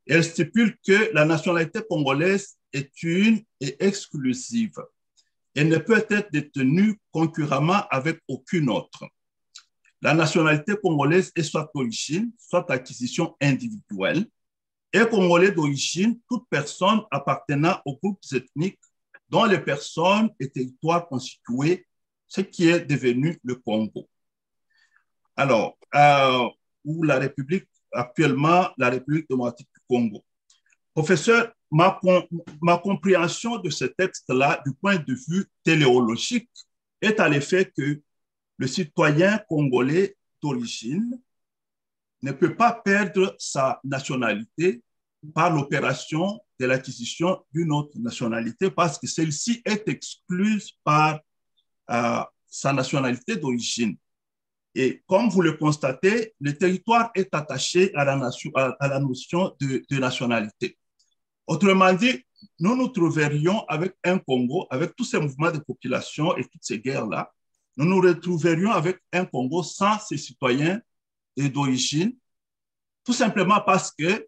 Elle stipule que la nationalité congolaise est une et exclusive. Elle ne peut être détenue concurremment avec aucune autre. La nationalité congolaise est soit d'origine, soit acquisition individuelle. Et Congolais d'origine, toute personne appartenant aux groupes ethniques dont les personnes et territoires constitués, ce qui est devenu le Congo. Alors, où la République, actuellement, la République démocratique du Congo. Professeur, ma compréhension de ce texte-là, du point de vue téléologique, est à l'effet que le citoyen congolais d'origine ne peut pas perdre sa nationalité par l'opération de l'acquisition d'une autre nationalité parce que celle-ci est excluse par sa nationalité d'origine. Et comme vous le constatez, le territoire est attaché à la notion de nationalité. Autrement dit, nous nous trouverions avec un Congo, avec tous ces mouvements de population et toutes ces guerres-là, nous nous retrouverions avec un Congo sans ses citoyens d'origine, tout simplement parce que,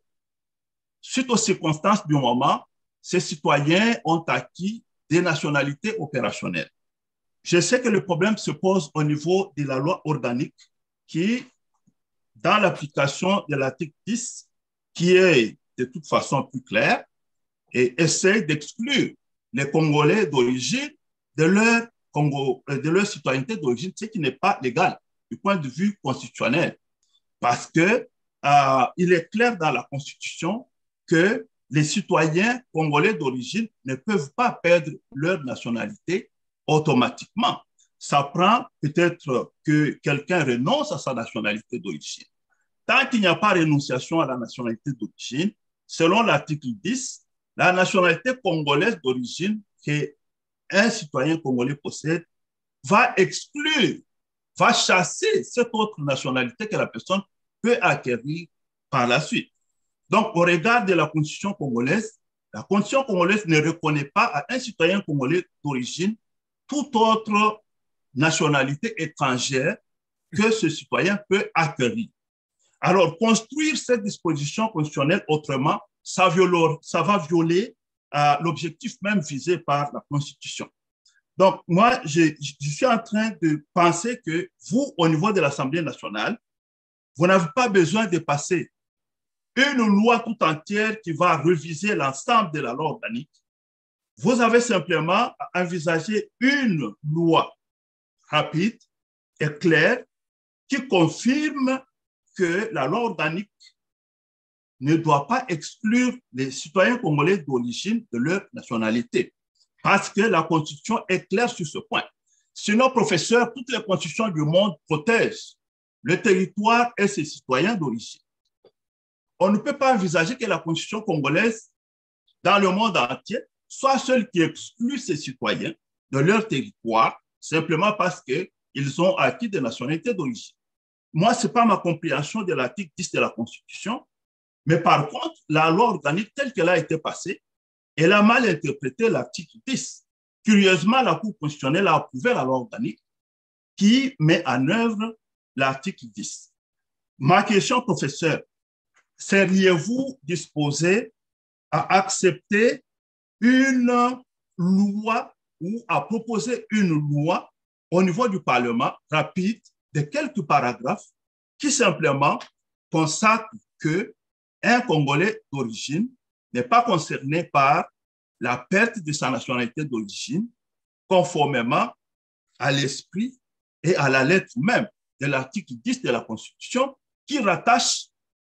suite aux circonstances du moment, ces citoyens ont acquis des nationalités opérationnelles. Je sais que le problème se pose au niveau de la loi organique qui, dans l'application de l'article 10, qui est de toute façon plus claire, et essaie d'exclure les Congolais d'origine de leur citoyenneté d'origine, ce qui n'est pas légal du point de vue constitutionnel. Parce que il est clair dans la Constitution que les citoyens congolais d'origine ne peuvent pas perdre leur nationalité automatiquement. Ça prend peut-être que quelqu'un renonce à sa nationalité d'origine. Tant qu'il n'y a pas renonciation à la nationalité d'origine, selon l'article 10, la nationalité congolaise d'origine qu'un citoyen congolais possède va exclure, va chasser cette autre nationalité que la personne peut acquérir par la suite. Donc, au regard de la Constitution congolaise ne reconnaît pas à un citoyen congolais d'origine toute autre nationalité étrangère que ce citoyen peut acquérir. Alors, construire cette disposition constitutionnelle autrement, ça va violer l'objectif même visé par la Constitution. Donc, moi, je suis en train de penser que vous, au niveau de l'Assemblée nationale, vous n'avez pas besoin de passer une loi tout entière qui va reviser l'ensemble de la loi organique. Vous avez simplement à envisager une loi rapide et claire qui confirme que la loi organique ne doit pas exclure les citoyens congolais d'origine de leur nationalité, parce que la Constitution est claire sur ce point. Sinon, professeur, toutes les constitutions du monde protègent le territoire et ses citoyens d'origine. On ne peut pas envisager que la Constitution congolaise, dans le monde entier, soit celle qui exclut ses citoyens de leur territoire, simplement parce qu'ils ont acquis des nationalités d'origine. Moi, ce n'est pas ma compréhension de l'article 10 de la Constitution, mais par contre, la loi organique telle qu'elle a été passée, elle a mal interprété l'article 10. Curieusement, la Cour constitutionnelle a approuvé la loi organique qui met en œuvre l'article 10. Ma question, professeur, seriez-vous disposé à accepter une loi ou à proposer une loi au niveau du Parlement rapide de quelques paragraphes qui simplement consacrent qu'un Congolais d'origine n'est pas concerné par la perte de sa nationalité d'origine, conformément à l'esprit et à la lettre même de l'article 10 de la Constitution qui rattache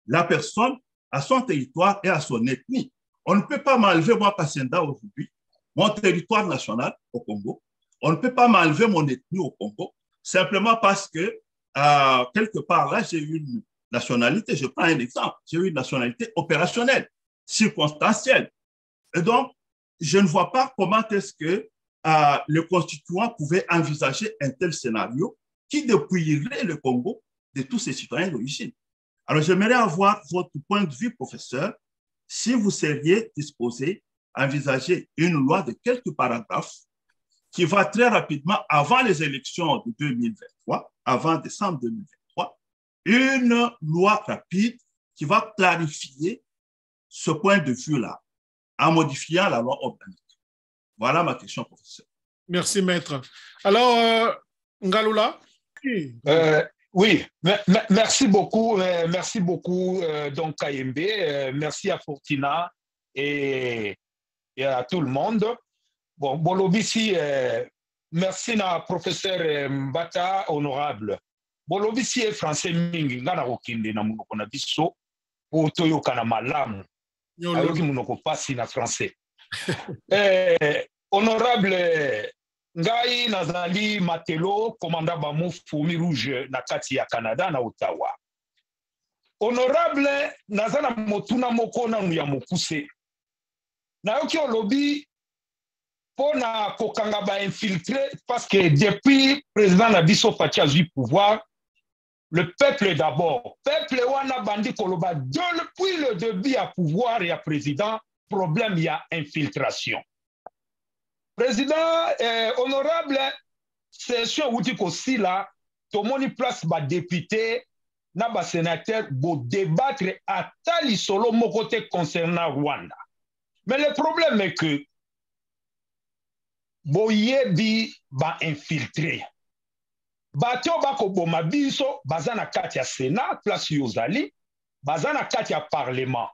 la personne à son territoire et à son ethnie. On ne peut pas m'enlever, moi, Kasenda, aujourd'hui, mon territoire national au Congo. On ne peut pas m'enlever mon ethnie au Congo, simplement parce que, quelque part, là, j'ai une nationalité. Je prends un exemple. J'ai une nationalité opérationnelle, circonstancielle. Et donc, je ne vois pas comment est-ce que le constituant pouvait envisager un tel scénario qui dépouillerait le Congo de tous ses citoyens d'origine. Alors, j'aimerais avoir votre point de vue, professeur, si vous seriez disposé à envisager une loi de quelques paragraphes qui va très rapidement, avant les élections de 2023, avant décembre 2023, une loi rapide qui va clarifier ce point de vue-là en modifiant la loi organique. Voilà ma question, professeur. Merci, maître. Alors, Ngalula? Oui, merci beaucoup, donc KMB, merci à Fortina et à tout le monde. Bon, Bolobisi, merci à professeur Mbata, honorable. Bolobisi est français mingi, ngana kokinde na munoko na biso, po toyoka na malamu, ayoki munoko pasi na français. Honorable, ngai nazali Matelo, commandant bamu Fourmi Rouge na kati ya Canada na Ottawa. Honorable, nazana motuna moko na ya mokuse. Na yoki olobi pona kokanga ba infiltré parce que depuis président Nabiso Fati azui pouvoir, le peuple d'abord. Peuple wana bandi koloba depuis le début à pouvoir et à président, problème il y a infiltration. Président honorable, c'est sur outil aussi là, tout le monde place ba député, na ba sénateur pour débattre à tali solo mon côté concernant Rwanda. Mais le problème est que boyebi ba infiltré. Bato bako boma biso bazana kati ya Sénat, place yozali, bazana kati ya Parlement.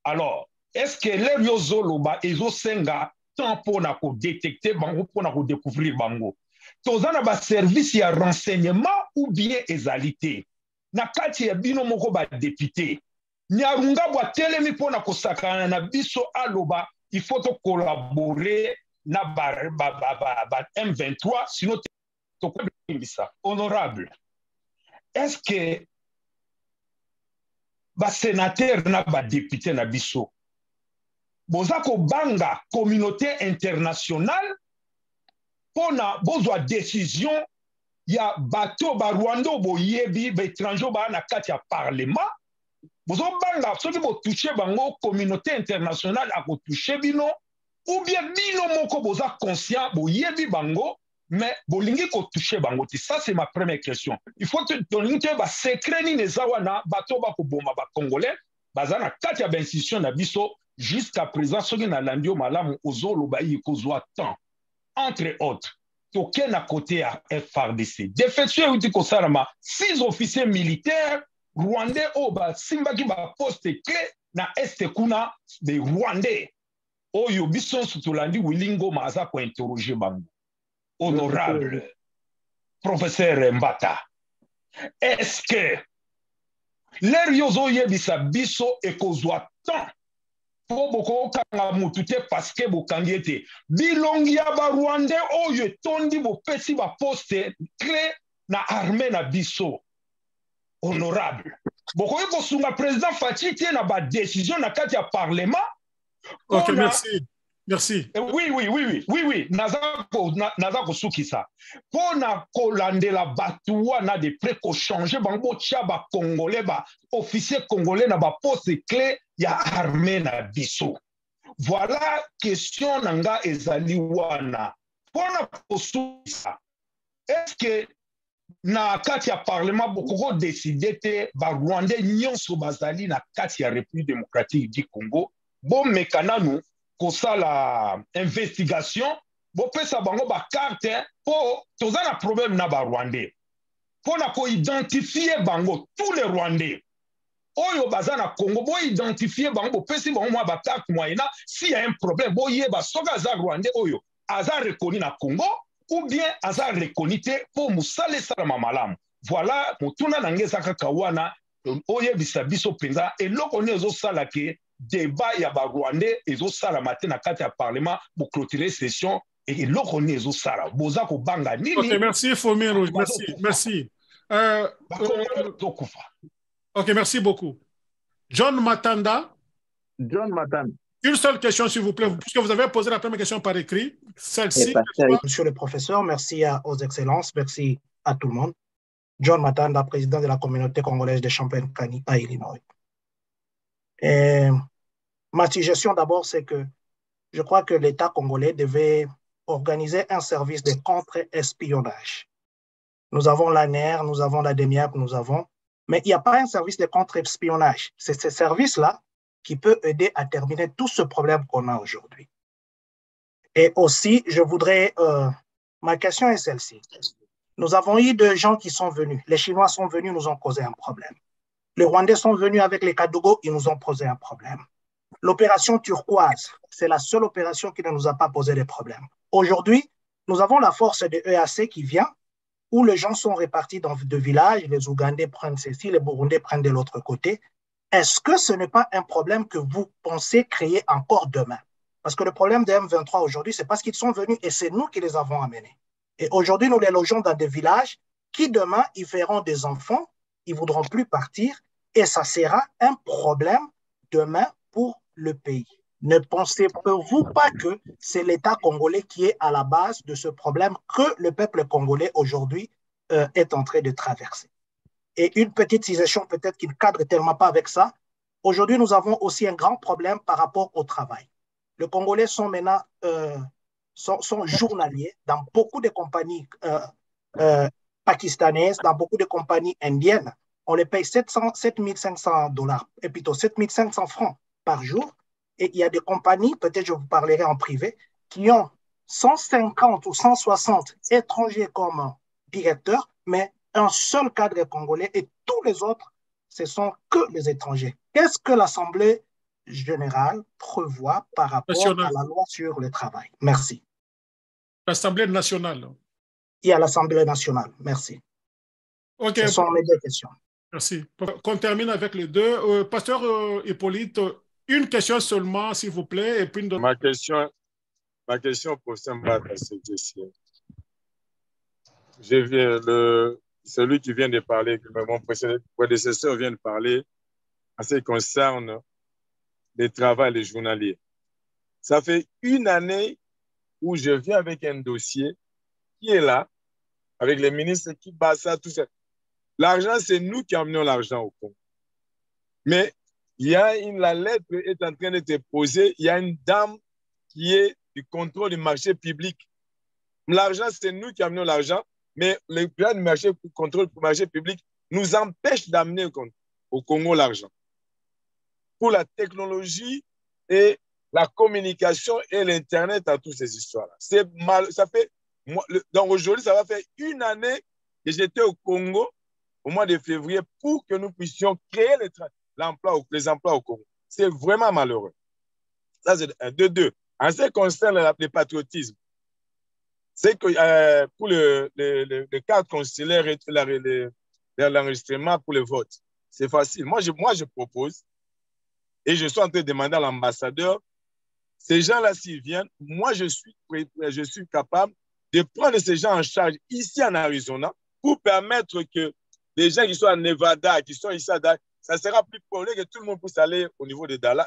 Alors, est-ce que les yozolo ba ezo senga temps pour na détecter bango pour na découvrir bango? Tozana ba service ya renseignement ou bien ezalité. Na kati ya bino moko ba député. Nyarunga bwa telemi pour na kosakana na biso aloba, il faut to collaborer na ba M23 sinon honorable. Est-ce que ba sénateur na ba député na biso bozako banga communauté internationale pona bozwa décision ya bato ba Rwanda boyebi ba étranger ba na kati ya parlement bozobanga soki botouche bango communauté internationale akotouche bino ou bien bino moko boza conscient boyebi bango mais bolingi kotouche bango te. Ça c'est ma première question. Il faut que tolingi te ba secret ni neza wana bato bakoboma ba congolais baza na kati ya institution na biso jusqu'à présent soki na landio malamu ozoloba yi kozwa temps entre autres toke na côté ya FRDC défection euti kosalama 6 officiers militaires rwandais oyo basimbaki baposte clé na este kuna de rwandais oyo biso nyonso tolandi Willy Ngoma aza kointerroge bango. Honorable professeur Mbata, est-ce que l'air yozo yebisa biso ekozwa temps po boko kanga mutu te parce que bokangi ete bilongi ya ba Rwandais oyo etondi bopesi ba poste clé na armée na biso? Honorable boko kosunga président Faci tie na ba décision na kati ya parlement. Ok, merci. Oui. Nazako sukisa. Pona kolandela batuwa na de près ko changer bango tia ba congolais ba officier congolais na ba poste clé ya armée na biso. Voilà question nanga ezali wana. Pona ko sukisa. Est-ce que na kati ya parlement boko décider te ba Rwandais nyonso bazali na kati ya République démocratique du Congo bon mekananu kosala investigation bopesa bango ba carte po toza na problème na ba Rwandais po na ko identifier bango tous les Rwandais oyo baza na Congo bo identifier bango bopesi bango mwa ba carte moyena s'il y a un problème bo yeba soka aza Rwandais oyo aza reconnu na Congo ou bien aza reconnu te po musale sala malamu. Voilà mutuna nangeza kaka wana oyebisa biso penza eloko ne ezo sala ke débat ya ba Rwandais ezo sala matin na kati ya parlement pour clôturer session et eloko ne ezo sala boza ko banga nini. Ok, merci Fomi Rouge, merci. Ok, merci beaucoup. John Matanda. Une seule question, s'il vous plaît, puisque vous avez posé la première question par écrit. Celle-ci. Monsieur le professeur, merci aux excellences, merci à tout le monde. John Matanda, président de la communauté congolaise de Champagne-Kani à Illinois. Et ma suggestion d'abord, c'est que je crois que l'État congolais devait organiser un service de contre-espionnage. Nous avons l'ANR, nous avons la DEMIAP, mais il n'y a pas un service de contre-espionnage. C'est ce service-là qui peut aider à terminer tout ce problème qu'on a aujourd'hui. Et aussi, ma question est celle-ci. Nous avons eu des gens qui sont venus. Les Chinois sont venus, nous ont causé un problème. Les Rwandais sont venus avec les Kadogo, ils nous ont posé un problème. L'opération turquoise, c'est la seule opération qui ne nous a pas posé de problème. Aujourd'hui, nous avons la force de EAC qui vient, où les gens sont répartis dans deux villages, les Ougandais prennent ceci, les Burundais prennent de l'autre côté. Est-ce que ce n'est pas un problème que vous pensez créer encore demain? Parce que le problème des M23 aujourd'hui, c'est parce qu'ils sont venus et c'est nous qui les avons amenés. Et aujourd'hui, nous les logeons dans des villages qui demain, ils verront des enfants, ils ne voudront plus partir et ça sera un problème demain pour le pays. Ne pensez-vous pas que c'est l'État congolais qui est à la base de ce problème que le peuple congolais aujourd'hui est en train de traverser? Et une petite citation peut-être qui ne cadre tellement pas avec ça. Aujourd'hui, nous avons aussi un grand problème par rapport au travail. Les Congolais sont maintenant sont journaliers dans beaucoup de compagnies pakistanaises, dans beaucoup de compagnies indiennes. On les paye 7500 dollars, et plutôt 7500 francs par jour. Et il y a des compagnies, peut-être je vous parlerai en privé, qui ont 150 ou 160 étrangers comme directeurs, mais un seul cadre congolais et tous les autres, ce sont que les étrangers. Qu'est-ce que l'Assemblée générale prévoit par rapport à la loi sur le travail? Merci. L'Assemblée nationale. Il y a l'Assemblée nationale. Merci. Okay. Ce sont mes deux questions. Merci. Qu'on termine avec les deux. Pasteur Hippolyte, une question seulement, s'il vous plaît. Et puis ma question pour Sambata, c'est ceci. Celui qui vient de parler, mon prédécesseur vient de parler, en ce qui concerne le travail des journaliers. Ça fait une année où je viens avec un dossier qui est là, avec les ministres qui battent ça, tout ça. L'argent, c'est nous qui amenons l'argent au Congo. Mais la lettre est en train d'être posée, il y a une dame qui est du contrôle du marché public. L'argent, c'est nous qui amenons l'argent, mais le plan du marché, contrôle du marché public nous empêche d'amener au Congo l'argent. Pour la technologie et la communication et l'Internet à toutes ces histoires-là. C'est mal, ça fait, donc aujourd'hui, ça va faire une année que j'étais au Congo au mois de février pour que nous puissions créer les emplois au Congo. C'est vraiment malheureux. Ça, c'est un. De deux. En ce qui concerne le patriotisme, c'est que pour le cadre consulaire et l'enregistrement pour le vote, c'est facile. Moi, je propose, et je suis en train de demander à l'ambassadeur, ces gens-là, s'ils viennent, moi, je suis capable de prendre ces gens en charge ici en Arizona pour permettre que les gens qui sont à Nevada, qui sont ici à Dallas, ça sera plus probable que tout le monde puisse aller au niveau de Dallas,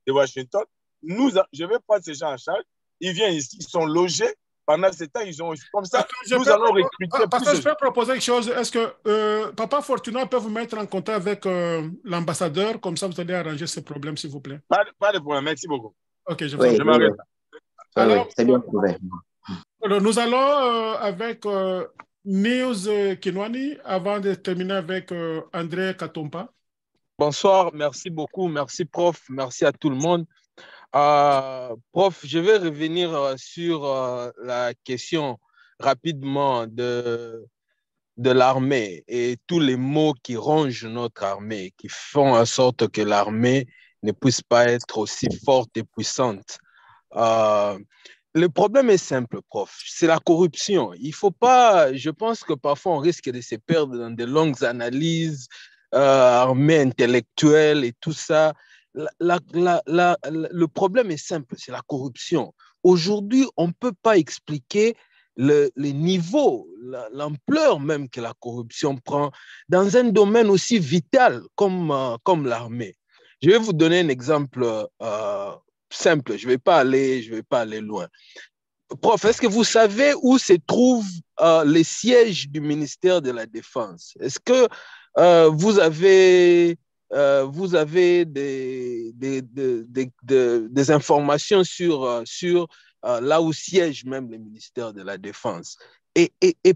de Washington. Je vais prendre ces gens en charge. Ils viennent ici, ils sont logés. Pendant ce temps, ils ont comme ça. Nous allons recruter. Parce que je peux proposer quelque chose. Est-ce que Papa Fortuna peut vous mettre en contact avec l'ambassadeur? Comme ça, vous allez arranger ce problème, s'il vous plaît. Pas de problème. Merci beaucoup. Ok, je m'arrête. Alors, c'est bien trouvé. Alors, nous allons avec News Kinwani avant de terminer avec André Katompa. Bonsoir, merci beaucoup. Merci, prof. Merci à tout le monde. Prof, je vais revenir sur la question rapidement de l'armée et tous les maux qui rongent notre armée, qui font en sorte que l'armée ne puisse pas être aussi forte et puissante. Le problème est simple, prof, c'est la corruption. Il faut pas, je pense que parfois on risque de se perdre dans de longues analyses, armée intellectuelle et tout ça. Le problème est simple, c'est la corruption. Aujourd'hui, on ne peut pas expliquer le niveau, l'ampleur même que la corruption prend dans un domaine aussi vital comme l'armée. Je vais vous donner un exemple simple, je ne vais pas aller loin. Prof, est-ce que vous savez où se trouve le siège du ministère de la Défense? Est-ce que vous avez des informations sur là où siège même le ministère de la Défense? Et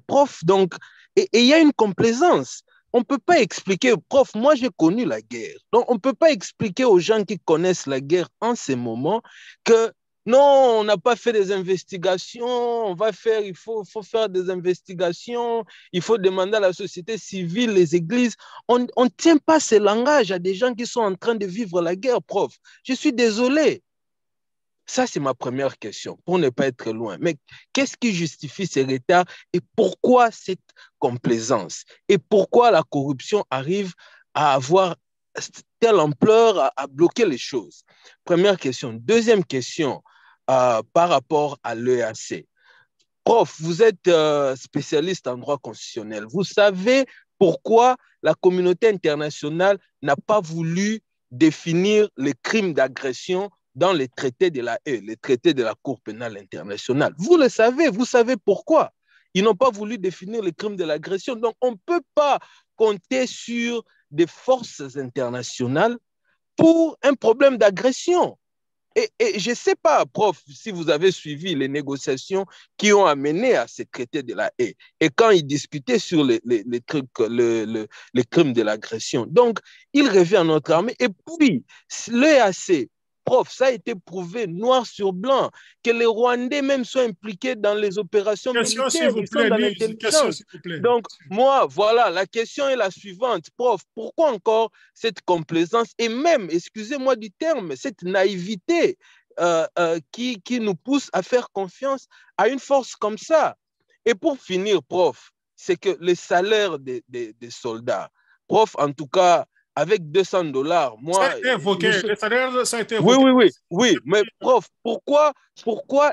prof, donc, il y a une complaisance. On ne peut pas expliquer, prof, moi j'ai connu la guerre. Donc, on ne peut pas expliquer aux gens qui connaissent la guerre en ce moment que non, on n'a pas fait des investigations, il faut faire des investigations, il faut demander à la société civile, les églises. On ne tient pas ce langage à des gens qui sont en train de vivre la guerre, prof. Je suis désolé. Ça, c'est ma première question, pour ne pas être loin. Mais qu'est-ce qui justifie ces retards et pourquoi cette complaisance? Et pourquoi la corruption arrive à avoir telle ampleur, à bloquer les choses? Première question. Deuxième question, par rapport à l'EAC. Prof, vous êtes spécialiste en droit constitutionnel. Vous savez pourquoi la communauté internationale n'a pas voulu définir les crimes d'agression dans les traités de la haie, les traités de la Cour pénale internationale. Vous le savez, vous savez pourquoi. Ils n'ont pas voulu définir les crimes de l'agression. Donc, on ne peut pas compter sur des forces internationales pour un problème d'agression. Et je ne sais pas, prof, si vous avez suivi les négociations qui ont amené à ces traités de la haie et quand ils discutaient sur les crimes de l'agression. Donc, il revient à notre armée. Et puis, l'EAC, prof, ça a été prouvé noir sur blanc, que les Rwandais même sont impliqués dans les opérations militaires, ils sont dans l'intelligence. Donc, moi, voilà, la question est la suivante. Prof, pourquoi encore cette complaisance et même, excusez-moi du terme, cette naïveté qui nous pousse à faire confiance à une force comme ça? Et pour finir, prof, c'est que les salaires des soldats, prof, en tout cas, avec $200, moi... Ça a été évoqué, les salaires, ça a été évoqué. Oui, mais prof, pourquoi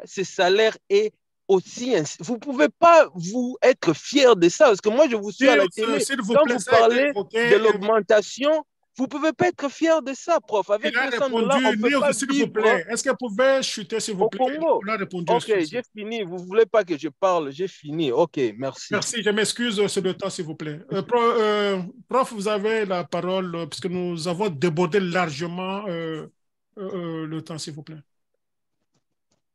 ce salaire est aussi... Vous ne pouvez pas vous être fier de ça, parce que moi, je vous suis à la télé. Quand vous parlez de l'augmentation, Vous ne pouvez pas être fier de ça, prof. Avec il a 200 répondu, $, on ne peut pas s'il vous vivre plaît. Est-ce qu'elle pouvait chuter, s'il vous au plaît? Congo. On a répondu. Ok, j'ai fini. Vous ne voulez pas que je parle. J'ai fini. Ok, merci. Merci, je m'excuse sur le temps, s'il vous plaît. Prof, vous avez la parole, puisque nous avons débordé largement le temps, s'il vous plaît.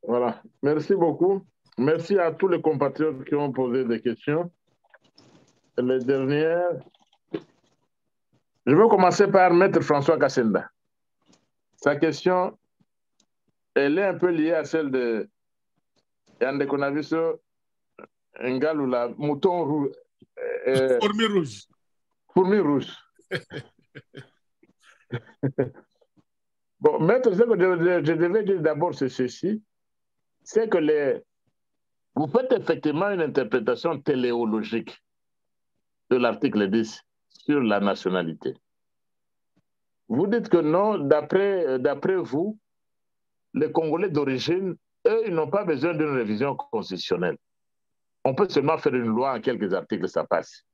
Voilà, merci beaucoup. Merci à tous les compatriotes qui ont posé des questions. Les dernières, je vais commencer par Maître François Kassenda. Sa question, elle est un peu liée à celle de Yande Konaviso, Ngaloula, mouton rouge. Fourmi rouge. Fourmi rouge. Bon, Maître, ce que je devais dire d'abord, c'est ceci, c'est que vous faites effectivement une interprétation téléologique de l'article 10 sur la nationalité. Vous dites que non, d'après vous, les Congolais d'origine, eux, ils n'ont pas besoin d'une révision constitutionnelle. On peut seulement faire une loi en quelques articles, ça passe.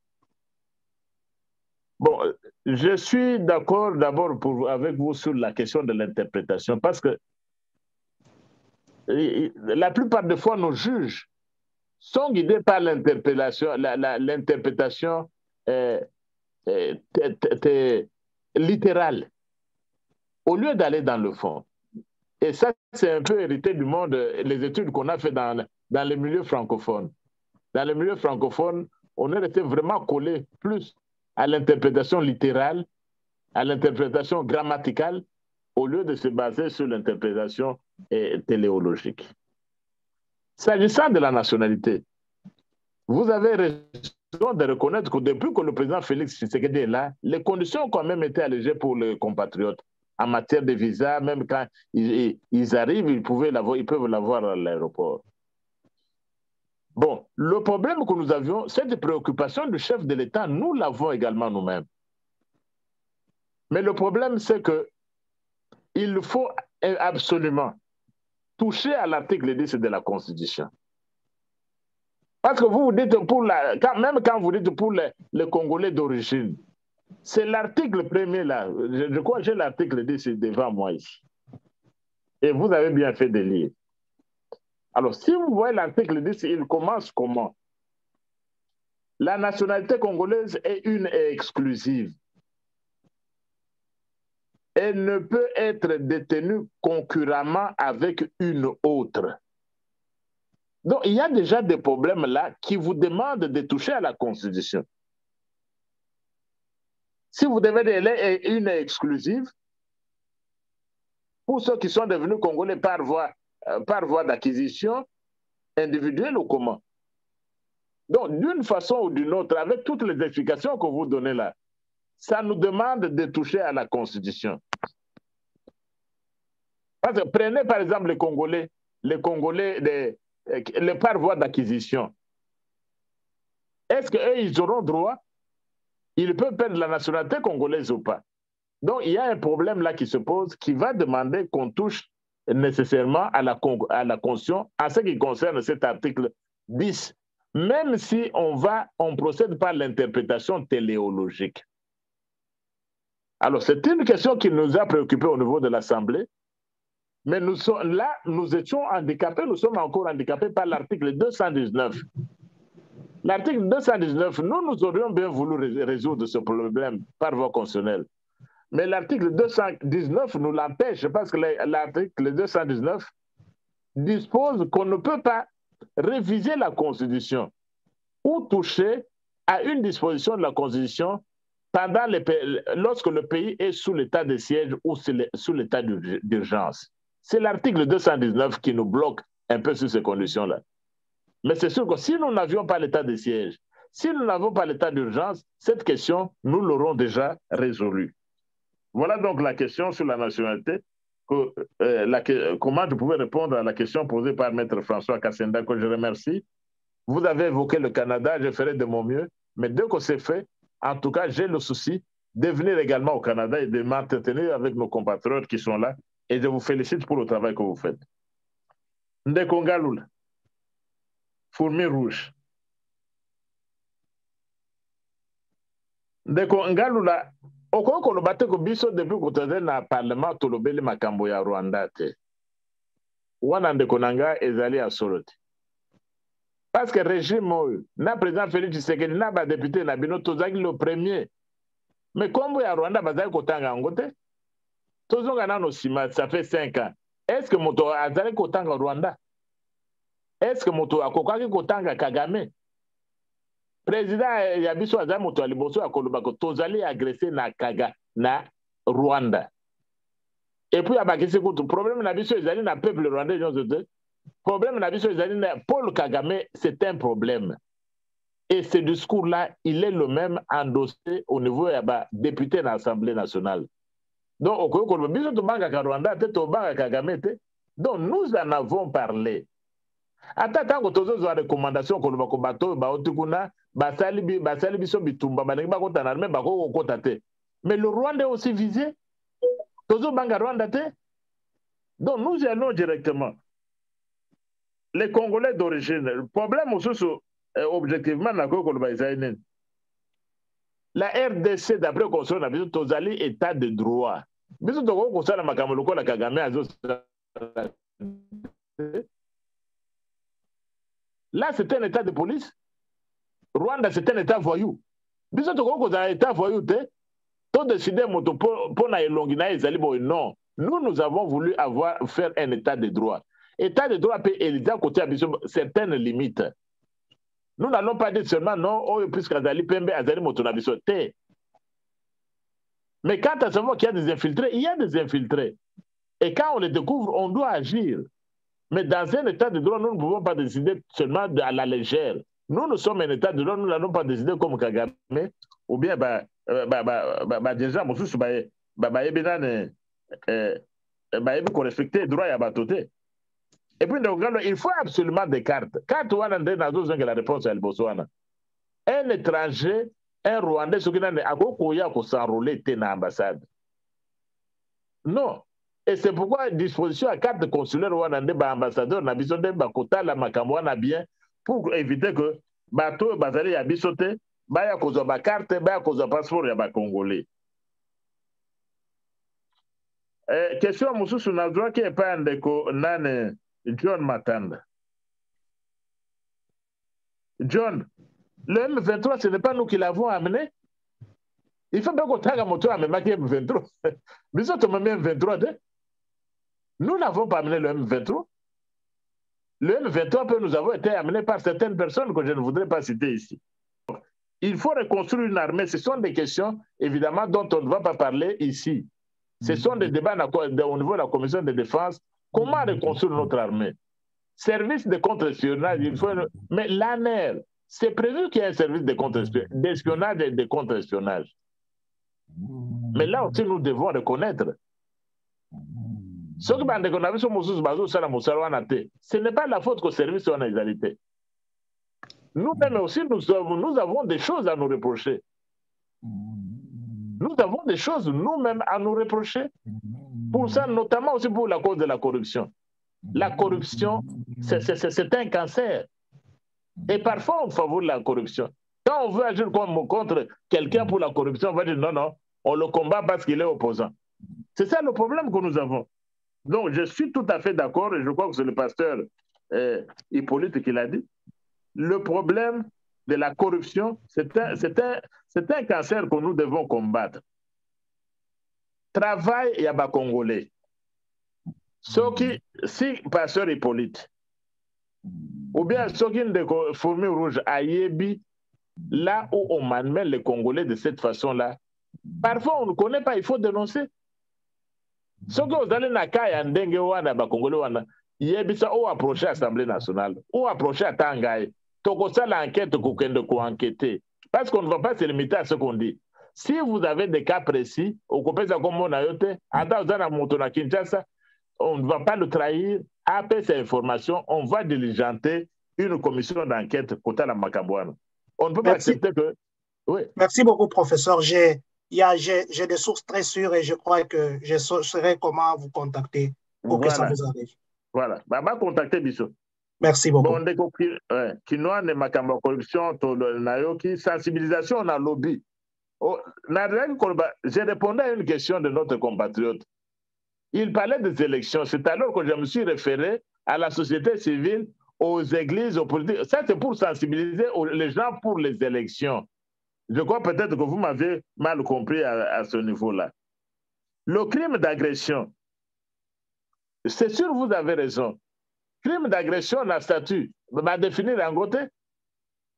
Bon, je suis d'accord d'abord avec vous sur la question de l'interprétation, parce que la plupart des fois, nos juges sont guidés par l'interprétation littérale, au lieu d'aller dans le fond. Et ça, c'est un peu hérité du monde, les études qu'on a fait dans les milieux francophones. Dans les milieux francophones, on est resté vraiment collé plus à l'interprétation littérale, à l'interprétation grammaticale, au lieu de se baser sur l'interprétation téléologique. S'agissant de la nationalité, vous avez raison de reconnaître que depuis que le président Félix Tshisekedi est là, les conditions ont quand même été allégées pour les compatriotes. En matière de visa, même quand ils arrivent, ils peuvent l'avoir à l'aéroport. Bon, le problème que nous avions, cette préoccupation du chef de l'État, nous l'avons également nous-mêmes. Mais le problème, c'est qu'il faut absolument toucher à l'article 10 de la Constitution. Parce que vous dites, même quand vous dites pour les Congolais d'origine, c'est l'article premier là. Je crois que j'ai l'article 10 devant moi ici. Et vous avez bien fait de lire. Alors, si vous voyez l'article 10, il commence comment? La nationalité congolaise est une et exclusive. Elle ne peut être détenue concurremment avec une autre. Donc, il y a déjà des problèmes là qui vous demandent de toucher à la Constitution. Si vous devez dire qu'elle est une et exclusive, pour ceux qui sont devenus Congolais par voie d'acquisition individuelle ou comment? Donc, d'une façon ou d'une autre, avec toutes les explications que vous donnez là, ça nous demande de toucher à la Constitution. Parce que prenez par exemple les Congolais par voie d'acquisition. Est-ce qu'eux, ils auront droit? Ils peuvent perdre la nationalité congolaise ou pas? Donc, il y a un problème là qui se pose, qui va demander qu'on touche nécessairement à la Constitution en ce qui concerne cet article 10, même si on procède par l'interprétation téléologique. Alors, c'est une question qui nous a préoccupés au niveau de l'Assemblée, mais nous étions handicapés, nous sommes encore handicapés par l'article 219. L'article 219, nous aurions bien voulu résoudre ce problème par voie constitutionnelle. Mais l'article 219 nous l'empêche parce que l'article 219 dispose qu'on ne peut pas réviser la Constitution ou toucher à une disposition de la Constitution lorsque le pays est sous l'état de siège ou sous l'état d'urgence. C'est l'article 219 qui nous bloque un peu sur ces conditions-là. Mais c'est sûr que si nous n'avions pas l'état de siège, si nous n'avons pas l'état d'urgence, cette question, nous l'aurons déjà résolue. Voilà donc la question sur la nationalité. Comment je pouvais répondre à la question posée par Maître François Kassenda, que je remercie. Vous avez évoqué le Canada, je ferai de mon mieux, mais dès que c'est fait, en tout cas, j'ai le souci de venir également au Canada et de m'entretenir avec nos compatriotes qui sont là, et je vous félicite pour le travail que vous faites. Ndeko Ngaloula, fourmi rouge. Ndeko Ngaloula, okoki koloba te ko biso depuis kotoze na parlement tolobeli makambo ya Rwanda te wana ndeko na nga ezali ya solo te parce que régime oyo na président Félix Tshisekedi na badepute na bino tozalaki le premier mais kombo ya Rwanda bazali kotanga yango te tozonga nano nsima ça fait 5 ans est-ce que moto azali kotanga Rwanda est-ce que moto akokaki kotanga Kagame président ya biso azali moto ya liboso ya koloba ko tozali agressé na Rwanda et puis abakisi kutu problème na biso ezali na peuple rwandais nyonso te problème na biso ezali na Paul Kagame c'est un problème et ce discours là il est le même endossé au niveau ya ba député na Assemblée nationale donc okoki koloba biso tobangaka Rwanda te tobangaka Kagame te donc nous en avons parlé ata ntango tozozwa recommandation koloba ko bato baoti kuna basali biso bitumba balingi bakota na armée bakoki kokota te mais le Rwanda est aussi visé tozobanga Rwanda te donc nous y allons directement les Congolais d'origine le problème mosusu objectivement nakoki koloba ezali nini la RDC d'après console na biso tozali état de droit biso tokoki kosala makambo lokola Kagame azosala. Là, c'est un état de police. Rwanda, c'est un état voyou. Biso tokoki kozala état voyou te to décider moto pour na elongi na ezali boy non. Nous avons voulu faire un état de droit. État de droit peut élisa côté à biso certaines limites. Nous n'allons pas dire seulement non, oh puisque azali pembe azali moto na biso te. Mais quand à savoir qu'il y a des infiltrés, il y a des infiltrés. Et quand on les découvre, on doit agir. Mais dans un état de droit, nous ne pouvons pas décider seulement à la légère. Nous sommes un état de droit, nous n'allons pas décider comme Kagame, ou bien déjà, qu'on respecte les droits à Batoté. Et puis, il faut absolument des cartes. Quand on a la réponse à Botswana, un étranger, un Rwandais, ce qui n'a pas s'enrôler dans l'ambassade. Non. Et c'est pourquoi disposition à carte consulaire rwandais ambassadeur na biso de bakota la makambo na bien pour éviter que bato bazali ya biso te baya kozwa ba carte baya kozwa passeport ya ba congolais. Question mosusu na droit qui est pas ndeko nane John Matanda. John, le M23 ce n'est pas nous qui l'avons amené. Il faut bien qu'on taga moto amené M23. Biso to même M23 de. Nous n'avons pas amené le M23. Le M23 peut nous avoir été amené par certaines personnes que je ne voudrais pas citer ici. Il faut reconstruire une armée. Ce sont des questions, évidemment, dont on ne va pas parler ici. Ce sont des débats au niveau de la commission de défense. Comment reconstruire notre armée? Service de contre-espionnage, il faut... Mais l'ANR, c'est prévu qu'il y ait un service d'espionnage et de contre-espionnage. Mais là aussi, nous devons reconnaître. Ce n'est pas la faute qu'au service en égalité. Nous-mêmes aussi, nous avons des choses à nous reprocher. Nous avons des choses nous-mêmes à nous reprocher. Pour ça, notamment aussi pour la cause de la corruption. La corruption, c'est un cancer. Et parfois, on favorise la corruption. Quand on veut agir contre quelqu'un pour la corruption, on va dire non, non, on le combat parce qu'il est opposant. C'est ça le problème que nous avons. Donc, je suis tout à fait d'accord, et je crois que c'est le pasteur Hippolyte qui l'a dit. Le problème de la corruption, c'est un cancer que nous devons combattre. Travail, il y a des Congolais. Si pasteur Hippolyte, ou bien ceux qui ont des fourmis rouges à Yébi, là où on malmène les Congolais de cette façon-là, parfois on ne connaît pas, il faut dénoncer. Ce que vous allez na kaya ndenge wana ba Congolais wana yebisa ou approcher l'Assemblée nationale ou approcher à Tangaï. Toko ça l'enquête ko enquêter parce qu'on ne va pas se limiter à ce qu'on dit. Si vous avez des cas précis, au kopeza comme on a yote, ata uzana moto na Kinshasa, on ne va pas le trahir. Après ces informations, on va diligenter une commission d'enquête côté la Makabouane. On ne peut pas accepter que... Oui. Merci beaucoup, professeur. J'ai des sources très sûres et je crois que je saurai comment vous contacter pour que ça vous arrive. Voilà. Bah, contacter Bissot. Merci beaucoup. Bon, on qui ne makambo corruption, nayoki, sensibilisation, on a lobby. Oh, j'ai répondu à une question de notre compatriote. Il parlait des élections. C'est alors que je me suis référé à la société civile, aux églises, aux politiques. Ça, c'est pour sensibiliser les gens pour les élections. Je crois peut-être que vous m'avez mal compris à ce niveau-là. Le crime d'agression, c'est sûr, vous avez raison. Crime d'agression, la statut va définir en côté.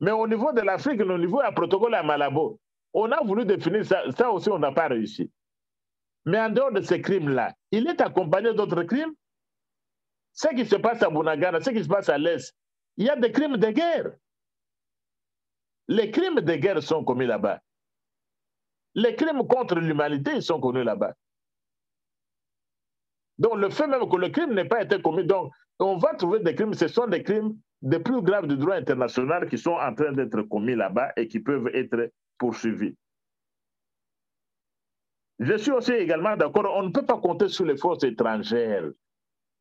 Mais au niveau de l'Afrique, au niveau du protocole à Malabo, on a voulu définir ça, ça aussi, on n'a pas réussi. Mais en dehors de ces crimes-là, il est accompagné d'autres crimes. Ce qui se passe à Bunagana, ce qui se passe à l'Est, il y a des crimes de guerre. Les crimes de guerre sont commis là-bas. Les crimes contre l'humanité, ils sont connus là-bas. Donc, le fait même que le crime n'ait pas été commis, donc, on va trouver des crimes, ce sont des crimes les plus graves du droit international qui sont en train d'être commis là-bas et qui peuvent être poursuivis. Je suis aussi également d'accord, on ne peut pas compter sur les forces étrangères.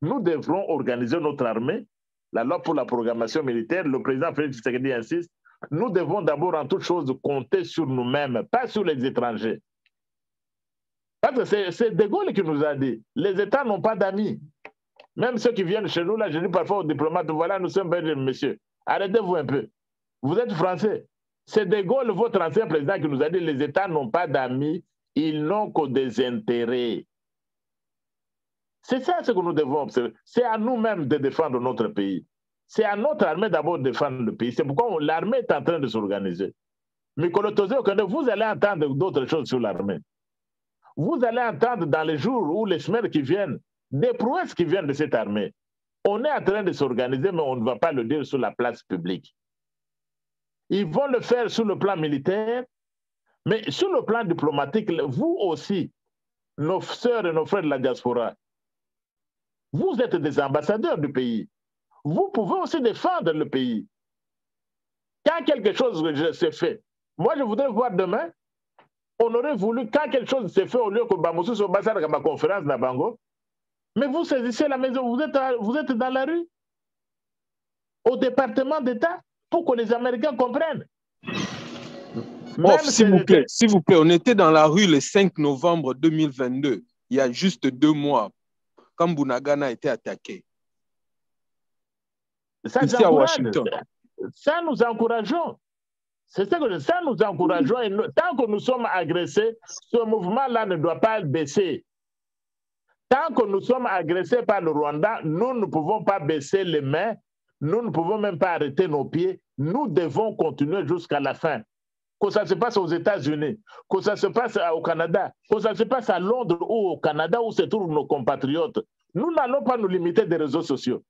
Nous devrons organiser notre armée, la loi pour la programmation militaire, le président Félix Tshisekedi insiste, nous devons d'abord en toute chose compter sur nous-mêmes, pas sur les étrangers. Parce que c'est De Gaulle qui nous a dit, les États n'ont pas d'amis. Même ceux qui viennent chez nous, là, je dis parfois aux diplomates, voilà, nous sommes belges, messieurs, arrêtez-vous un peu. Vous êtes français. C'est De Gaulle, votre ancien président, qui nous a dit, les États n'ont pas d'amis, ils n'ont que des intérêts. C'est ça ce que nous devons observer. C'est à nous-mêmes de défendre notre pays. C'est à notre armée d'abord de défendre le pays. C'est pourquoi l'armée est en train de s'organiser. Mais vous allez entendre d'autres choses sur l'armée. Vous allez entendre dans les jours ou les semaines qui viennent des prouesses qui viennent de cette armée. On est en train de s'organiser, mais on ne va pas le dire sur la place publique. Ils vont le faire sur le plan militaire, mais sur le plan diplomatique, vous aussi, nos sœurs et nos frères de la diaspora, vous êtes des ambassadeurs du pays. Vous pouvez aussi défendre le pays. Quand quelque chose s'est fait, moi je voudrais voir demain, on aurait voulu, quand quelque chose s'est fait, au lieu que Bamoussou soit ambassadeur à ma conférence dans Bango, mais vous saisissez la maison, vous êtes dans la rue, au département d'État, pour que les Américains comprennent. Oh, s'il vous plaît, on était dans la rue le 5 novembre 2022, il y a juste 2 mois, quand Bunagana a été attaqué. Ça, ici à Washington. Ça, nous encourageons. C'est ça que ça, nous encourageons. Et tant que nous sommes agressés, ce mouvement-là ne doit pas baisser. Tant que nous sommes agressés par le Rwanda, nous ne pouvons pas baisser les mains, nous ne pouvons même pas arrêter nos pieds. Nous devons continuer jusqu'à la fin. Que ça se passe aux États-Unis, que ça se passe au Canada, que ça se passe à Londres ou au Canada où se trouvent nos compatriotes. Nous n'allons pas nous limiter des réseaux sociaux.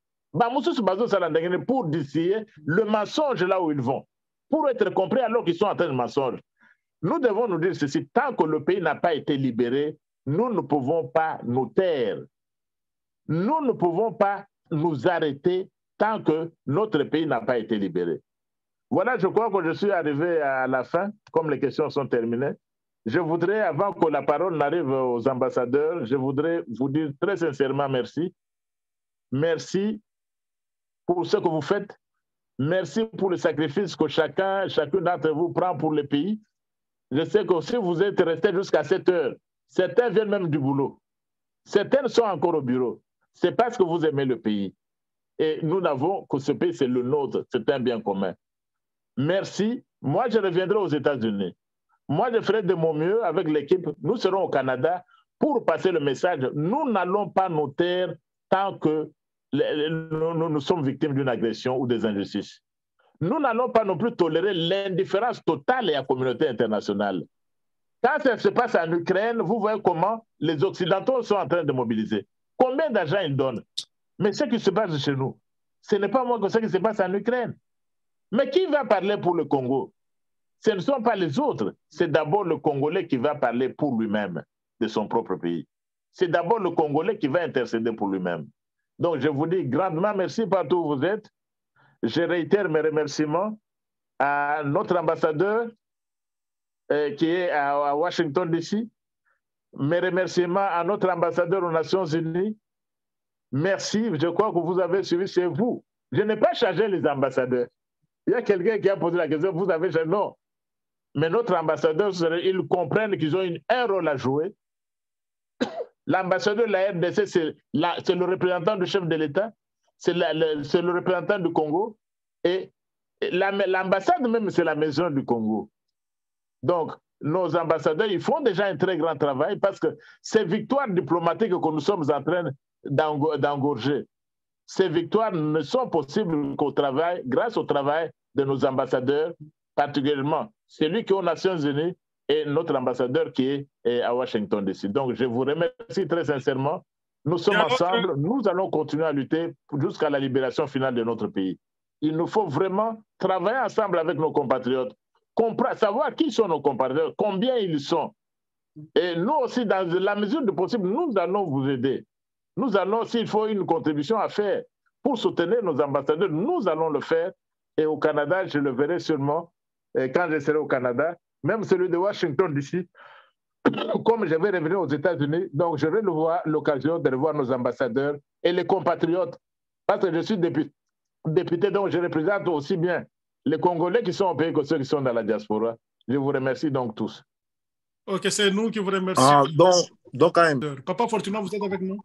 Pour distiller le mensonge là où ils vont, pour être compris alors qu'ils sont en train de mensonge. Nous devons nous dire ceci, tant que le pays n'a pas été libéré, nous ne pouvons pas nous taire. Nous ne pouvons pas nous arrêter tant que notre pays n'a pas été libéré. Voilà, je crois que je suis arrivé à la fin, comme les questions sont terminées. Je voudrais, avant que la parole n'arrive aux ambassadeurs, je voudrais vous dire très sincèrement merci. Merci pour ce que vous faites. Merci pour le sacrifice que chacun d'entre vous prend pour le pays. Je sais que si vous êtes restés jusqu'à 7 heures, certains viennent même du boulot. Certains sont encore au bureau. C'est parce que vous aimez le pays. Et nous n'avons que ce pays, c'est le nôtre, c'est un bien commun. Merci. Moi, je reviendrai aux États-Unis. Moi, je ferai de mon mieux avec l'équipe. Nous serons au Canada pour passer le message. Nous n'allons pas nous taire tant que nous sommes victimes d'une agression ou des injustices. Nous n'allons pas non plus tolérer l'indifférence totale à la communauté internationale. Quand ça se passe en Ukraine, vous voyez comment les Occidentaux sont en train de mobiliser. Combien d'argent ils donnent? Mais ce qui se passe chez nous, ce n'est pas moins que ce qui se passe en Ukraine. Mais qui va parler pour le Congo? Ce ne sont pas les autres. C'est d'abord le Congolais qui va parler pour lui-même de son propre pays. C'est d'abord le Congolais qui va intercéder pour lui-même. Donc, je vous dis grandement merci partout où vous êtes. Je réitère mes remerciements à notre ambassadeur qui est à Washington, D.C. Mes remerciements à notre ambassadeur aux Nations Unies. Merci, je crois que vous avez suivi chez vous. Je n'ai pas changé les ambassadeurs. Il y a quelqu'un qui a posé la question, vous avez changé? Non. Mais notre ambassadeur, ils comprennent qu'ils ont un rôle à jouer. L'ambassadeur de la RDC, c'est le représentant du chef de l'État, c'est le représentant du Congo. Et l'ambassade même, c'est la maison du Congo. Donc, nos ambassadeurs, ils font déjà un très grand travail parce que ces victoires diplomatiques que nous sommes en train d'engorger, ces victoires ne sont possibles qu'au travail, grâce au travail de nos ambassadeurs, particulièrement celui qui est aux Nations Unies et notre ambassadeur qui est à Washington DC. Donc, je vous remercie très sincèrement. Nous sommes ensemble, nous allons continuer à lutter jusqu'à la libération finale de notre pays. Il nous faut vraiment travailler ensemble avec nos compatriotes, savoir qui sont nos compatriotes, combien ils sont. Et nous aussi, dans la mesure du possible, nous allons vous aider. Nous allons, s'il faut une contribution à faire pour soutenir nos ambassadeurs, nous allons le faire. Et au Canada, je le verrai sûrement quand je serai au Canada, même celui de Washington DC, comme je vais revenir aux États-Unis, donc je vais l'occasion de revoir nos ambassadeurs et les compatriotes, parce que je suis député, donc je représente aussi bien les Congolais qui sont au pays que ceux qui sont dans la diaspora. Je vous remercie donc tous. Ok, c'est nous qui vous remercions. Papa Fortuna, vous êtes avec nous?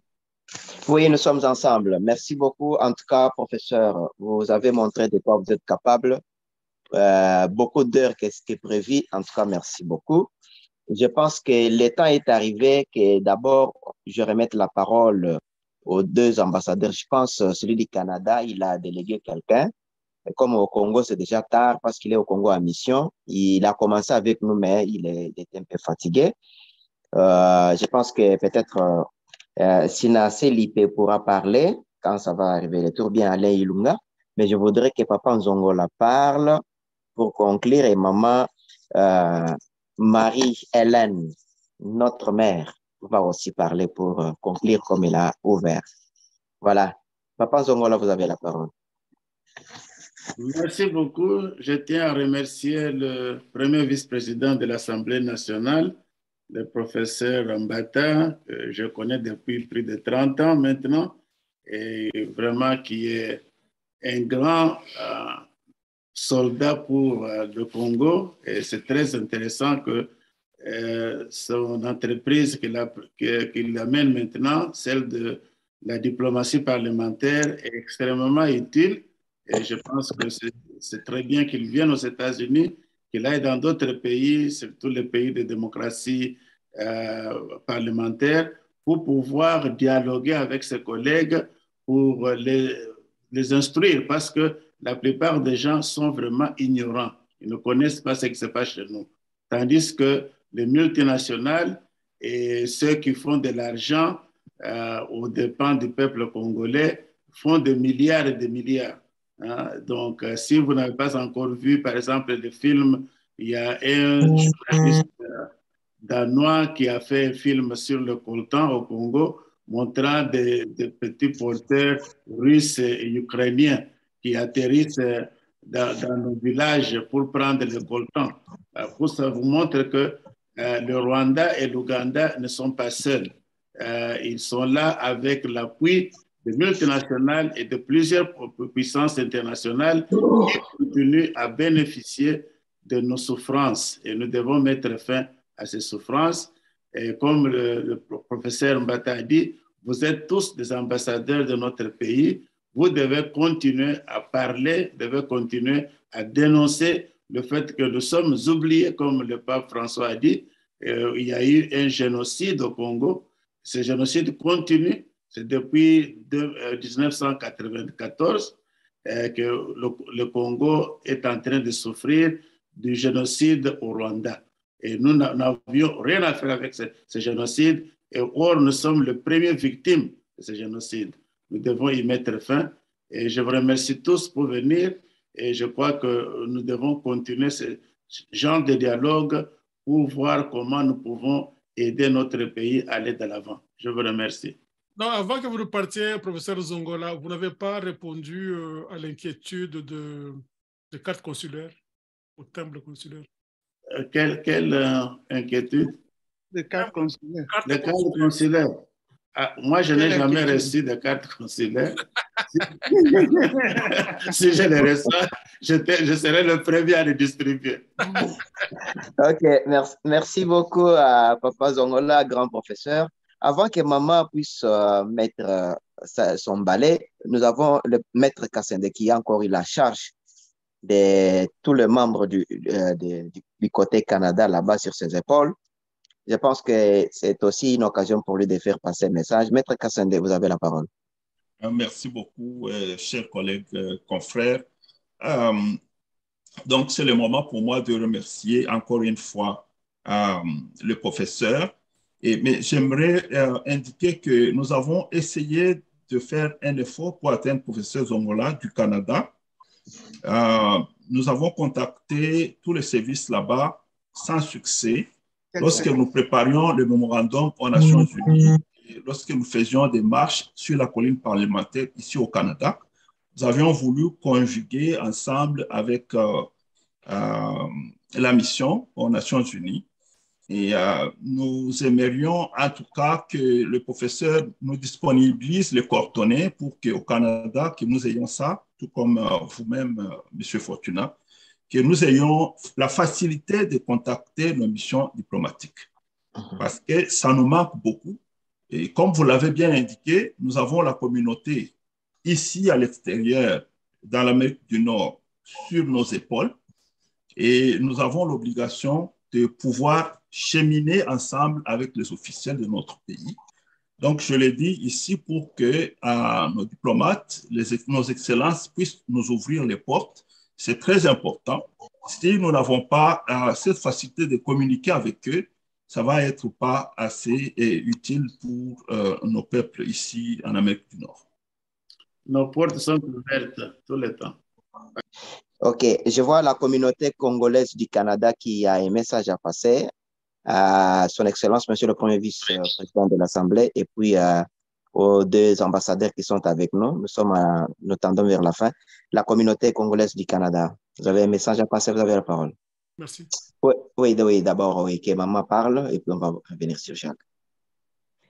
Oui, nous sommes ensemble. Merci beaucoup. En tout cas, professeur, vous avez montré de quoi vous êtes capable. Beaucoup d'heures qu'est-ce qui est prévu. En tout cas, merci beaucoup. Je pense que le temps est arrivé que d'abord, je remette la parole aux deux ambassadeurs. Je pense celui du Canada, il a délégué quelqu'un. Comme au Congo, c'est déjà tard parce qu'il est au Congo en mission. Il a commencé avec nous, mais il était un peu fatigué. Je pense que peut-être Sina Selipe pourra parler quand ça va arriver. Le tour bien Alain Ilunga. Mais je voudrais que Papa Nzongola parle pour conclure et maman Marie-Hélène, notre mère, va aussi parler pour conclure comme elle a ouvert. Voilà. Papa Nzongola, vous avez la parole. Merci beaucoup. Je tiens à remercier le premier vice-président de l'Assemblée nationale, le professeur Mbata, que je connais depuis plus de 30 ans maintenant, et vraiment qui est un grand soldat pour le Congo. Et c'est très intéressant que son entreprise qu'il amène maintenant, celle de la diplomatie parlementaire, est extrêmement utile. Et je pense que c'est très bien qu'il vienne aux États-Unis, qu'il aille dans d'autres pays, surtout les pays de démocratie parlementaire, pour pouvoir dialoguer avec ses collègues, pour les instruire, parce que la plupart des gens sont vraiment ignorants. Ils ne connaissent pas ce qui se passe chez nous. Tandis que les multinationales et ceux qui font de l'argent aux dépens du peuple congolais font des milliards et des milliards. Donc, si vous n'avez pas encore vu, par exemple, le film, il y a un journaliste danois qui a fait un film sur le coltan au Congo, montrant des petits porteurs russes et ukrainiens qui atterrissent dans nos villages pour prendre le coltan. Ça vous montre que le Rwanda et l'Ouganda ne sont pas seuls. Ils sont là avec l'appui de multinationales et de plusieurs puissances internationales qui continuent à bénéficier de nos souffrances. Et nous devons mettre fin à ces souffrances. Et comme le professeur Mbata a dit, vous êtes tous des ambassadeurs de notre pays. Vous devez continuer à parler, devez continuer à dénoncer le fait que nous sommes oubliés, comme le pape François a dit. Il y a eu un génocide au Congo. Ce génocide continue. C'est depuis 1994 que le Congo est en train de souffrir du génocide au Rwanda. Et nous n'avions rien à faire avec ce génocide. Et or, nous sommes les premières victimes de ce génocide. Nous devons y mettre fin. Et je vous remercie tous pour venir. Et je crois que nous devons continuer ce genre de dialogue pour voir comment nous pouvons aider notre pays à aller de l'avant. Je vous remercie. Non, avant que vous ne partiez, professeur Zongola, vous n'avez pas répondu à l'inquiétude de carte consulaire, au timbre consulaire. Quelle inquiétude? Des cartes consulaires. Des cartes consulaires. Moi, je n'ai jamais reçu de carte consulaire. Si je les reçois, je serai le premier à le distribuer. Ok, merci beaucoup à Papa Zongola, grand professeur. Avant que maman puisse mettre son balai, nous avons le maître Kassende qui a encore eu la charge de tous les membres du côté Canada là-bas sur ses épaules. Je pense que c'est aussi une occasion pour lui de faire passer le message. Maître Kassende, vous avez la parole. Merci beaucoup, chers collègues, confrères. Donc, c'est le moment pour moi de remercier encore une fois le professeur. Mais j'aimerais indiquer que nous avons essayé de faire un effort pour atteindre le professeur Zongola du Canada. Nous avons contacté tous les services là-bas sans succès. Lorsque nous préparions le mémorandum aux Nations Unies, et lorsque nous faisions des marches sur la colline parlementaire ici au Canada, nous avions voulu conjuguer ensemble avec la mission aux Nations Unies. Et nous aimerions en tout cas que le professeur nous disponibilise les coordonnées pour qu'au Canada, que nous ayons ça, tout comme vous-même, M. Fortuna, que nous ayons la facilité de contacter nos missions diplomatiques. Parce que ça nous manque beaucoup. Et comme vous l'avez bien indiqué, nous avons la communauté ici à l'extérieur, dans l'Amérique du Nord, sur nos épaules. Et nous avons l'obligation de pouvoir cheminer ensemble avec les officiels de notre pays. Donc, je l'ai dit ici pour que nos diplomates, nos excellences puissent nous ouvrir les portes. C'est très important. Si nous n'avons pas cette facilité de communiquer avec eux, ça va être pas assez utile pour nos peuples ici en Amérique du Nord. Nos portes sont ouvertes tout le temps. Ok, je vois la communauté congolaise du Canada qui a un message à passer à son Excellence, Monsieur le Premier vice-président de l'Assemblée, et puis aux deux ambassadeurs qui sont avec nous. Nous tendons vers la fin. La communauté congolaise du Canada. Vous avez un message à passer, vous avez la parole. Merci. Oui, d'abord, oui, que maman parle, et puis on va revenir sur Jacques.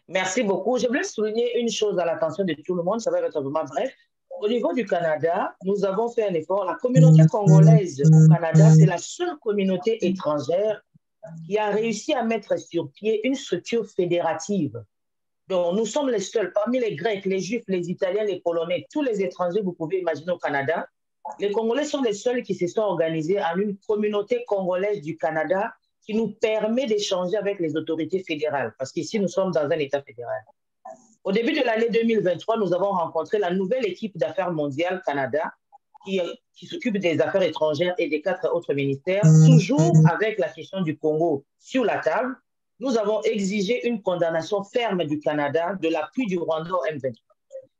Merci beaucoup. Je voulais souligner une chose à l'attention de tout le monde, ça va être vraiment bref. Au niveau du Canada, nous avons fait un effort. La communauté congolaise au Canada, c'est la seule communauté étrangère qui a réussi à mettre sur pied une structure fédérative. Donc, nous sommes les seuls, parmi les Grecs, les Juifs, les Italiens, les Polonais, tous les étrangers, vous pouvez imaginer au Canada, les Congolais sont les seuls qui se sont organisés en une communauté congolaise du Canada qui nous permet d'échanger avec les autorités fédérales, parce qu'ici, nous sommes dans un État fédéral. Au début de l'année 2023, nous avons rencontré la nouvelle équipe d'affaires mondiales Canada qui s'occupe des affaires étrangères et des 4 autres ministères, toujours avec la question du Congo sur la table. Nous avons exigé une condamnation ferme du Canada de l'appui du Rwanda au M23.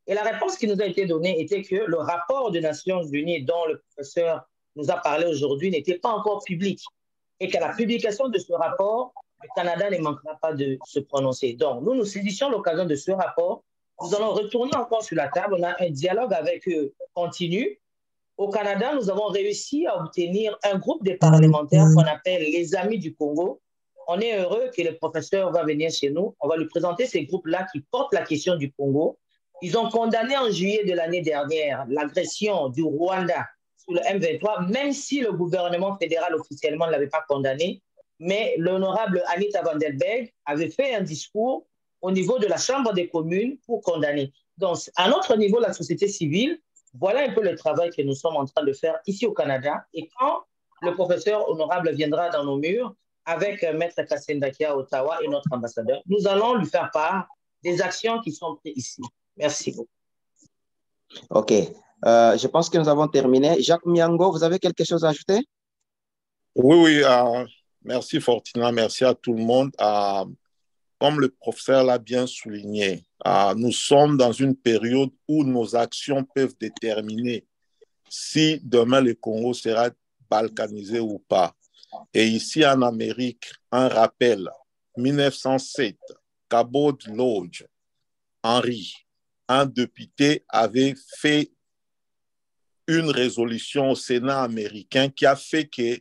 Et la réponse qui nous a été donnée était que le rapport des Nations Unies dont le professeur nous a parlé aujourd'hui n'était pas encore public et qu'à la publication de ce rapport, le Canada ne manquera pas de se prononcer. Donc, nous saisissons l'occasion de ce rapport. Nous allons retourner encore sur la table. On a un dialogue avec eux continu. Au Canada, nous avons réussi à obtenir un groupe de parlementaires qu'on appelle les Amis du Congo. On est heureux que le professeur va venir chez nous. On va lui présenter ces groupes-là qui portent la question du Congo. Ils ont condamné en juillet de l'année dernière l'agression du Rwanda sur le M23, même si le gouvernement fédéral officiellement ne l'avait pas condamné. Mais l'honorable Anita Van Der Berg avait fait un discours au niveau de la Chambre des communes pour condamner. Donc, à notre niveau, la société civile, voilà un peu le travail que nous sommes en train de faire ici au Canada. Et quand le professeur honorable viendra dans nos murs avec Maître Kassendakia à Ottawa et notre ambassadeur, nous allons lui faire part des actions qui sont prises ici. Merci beaucoup. OK. Je pense que nous avons terminé. Jacques Miango, vous avez quelque chose à ajouter? Oui. Merci Fortina, merci à tout le monde. Comme le professeur l'a bien souligné, nous sommes dans une période où nos actions peuvent déterminer si demain le Congo sera balkanisé ou pas. Et ici en Amérique, un rappel, 1907, Cabot Lodge, Henry, un député avait fait une résolution au Sénat américain qui a fait que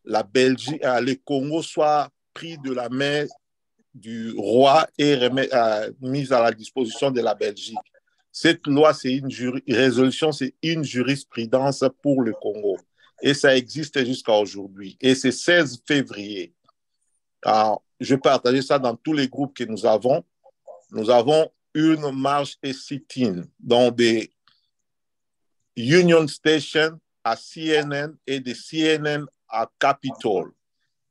la Belgique, le Congo soit pris de la main du roi et mis à la disposition de la Belgique. Cette loi, c'est une résolution, c'est une jurisprudence pour le Congo. Et ça existe jusqu'à aujourd'hui. Et c'est 16 février. Alors, je vais partager ça dans tous les groupes que nous avons. Nous avons une marche et sit-in dans des Union Station à CNN et des CNN à Capitol.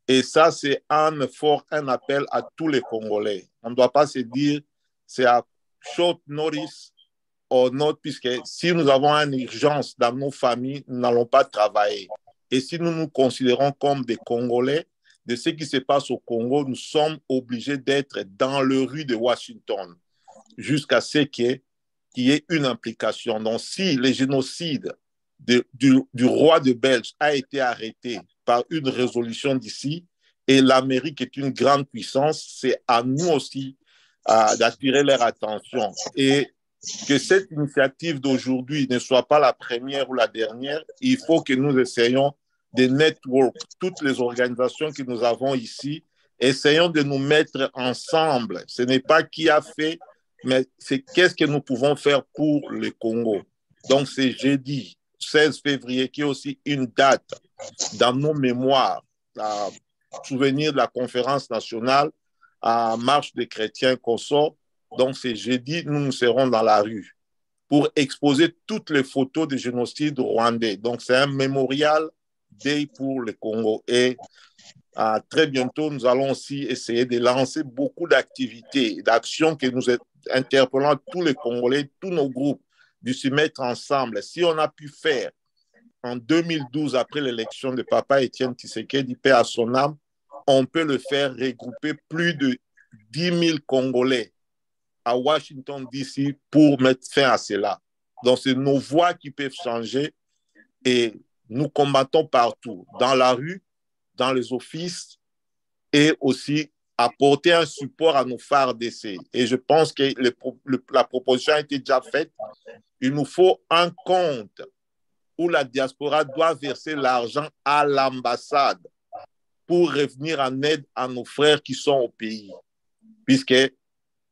Et ça, c'est un appel à tous les Congolais. On ne doit pas se dire c'est à short notice ou non, puisque si nous avons une urgence dans nos familles, nous n'allons pas travailler. Et si nous nous considérons comme des Congolais, de ce qui se passe au Congo, nous sommes obligés d'être dans les rues de Washington jusqu'à ce qu'il y ait une implication. Donc, si le génocide du roi de Belge a été arrêté par une résolution d'ici, et l'Amérique est une grande puissance, c'est à nous aussi d'attirer leur attention. Et que cette initiative d'aujourd'hui ne soit pas la première ou la dernière, il faut que nous essayions de network toutes les organisations que nous avons ici, essayons de nous mettre ensemble. Ce n'est pas qui a fait, mais c'est qu'est-ce que nous pouvons faire pour le Congo. Donc c'est jeudi 16 février qui est aussi une date dans nos mémoires, à souvenir de la conférence nationale à Marche des chrétiens consorts. Donc c'est jeudi, nous serons dans la rue pour exposer toutes les photos du génocide rwandais. Donc c'est un mémorial day pour le Congo. Et très bientôt, nous allons aussi essayer de lancer beaucoup d'activités, d'actions que nous interpellons tous les Congolais, tous nos groupes, de se mettre ensemble. Si on a pu faire en 2012, après l'élection de Papa Étienne Tshisekedi, paix à son âme, on peut le faire regrouper plus de 10 000 Congolais à Washington, D.C. pour mettre fin à cela. Donc, c'est nos voix qui peuvent changer et nous combattons partout, dans la rue, dans les offices et aussi apporter un support à nos FARDC. Et je pense que la proposition a été déjà faite. Il nous faut un compte où la diaspora doit verser l'argent à l'ambassade pour revenir en aide à nos frères qui sont au pays. Puisque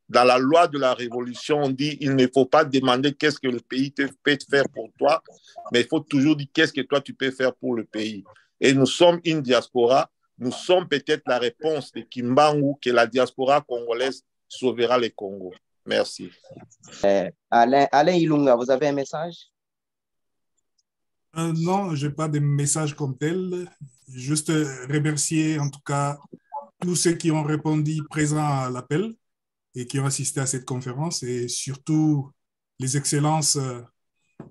dans la loi de la Révolution, on dit il ne faut pas demander qu'est-ce que le pays peut faire pour toi, mais il faut toujours dire qu'est-ce que toi tu peux faire pour le pays. Et nous sommes une diaspora, nous sommes peut-être la réponse de Kimbangu que la diaspora congolaise sauvera le Congo. Merci. Alain Ilunga, vous avez un message? Non, je n'ai pas de message comme tel. Juste remercier en tout cas tous ceux qui ont répondu présents à l'appel et qui ont assisté à cette conférence et surtout les excellences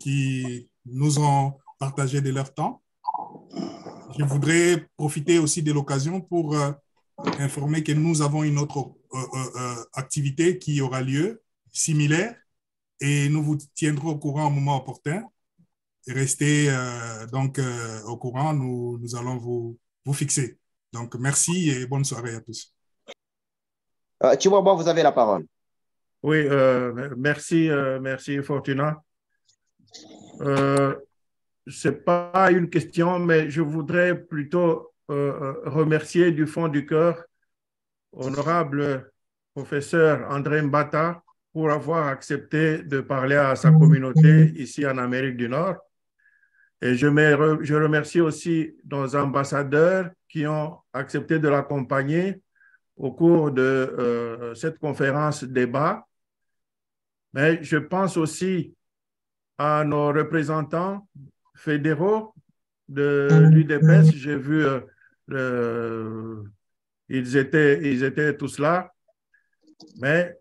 qui nous ont partagé de leur temps. Je voudrais profiter aussi de l'occasion pour informer que nous avons une autre activité qui aura lieu, similaire, et nous vous tiendrons au courant au moment opportun. Restez donc au courant, nous allons vous fixer. Donc, merci et bonne soirée à tous. Chihuahua, vous avez la parole. Oui, merci Fortuna. Ce n'est pas une question, mais je voudrais plutôt remercier du fond du cœur honorable professeur André Mbata pour avoir accepté de parler à sa communauté ici en Amérique du Nord. Et je remercie aussi nos ambassadeurs qui ont accepté de l'accompagner au cours de cette conférence débat. Mais je pense aussi à nos représentants fédéraux de l'UDPS. J'ai vu, ils étaient tous là. Mais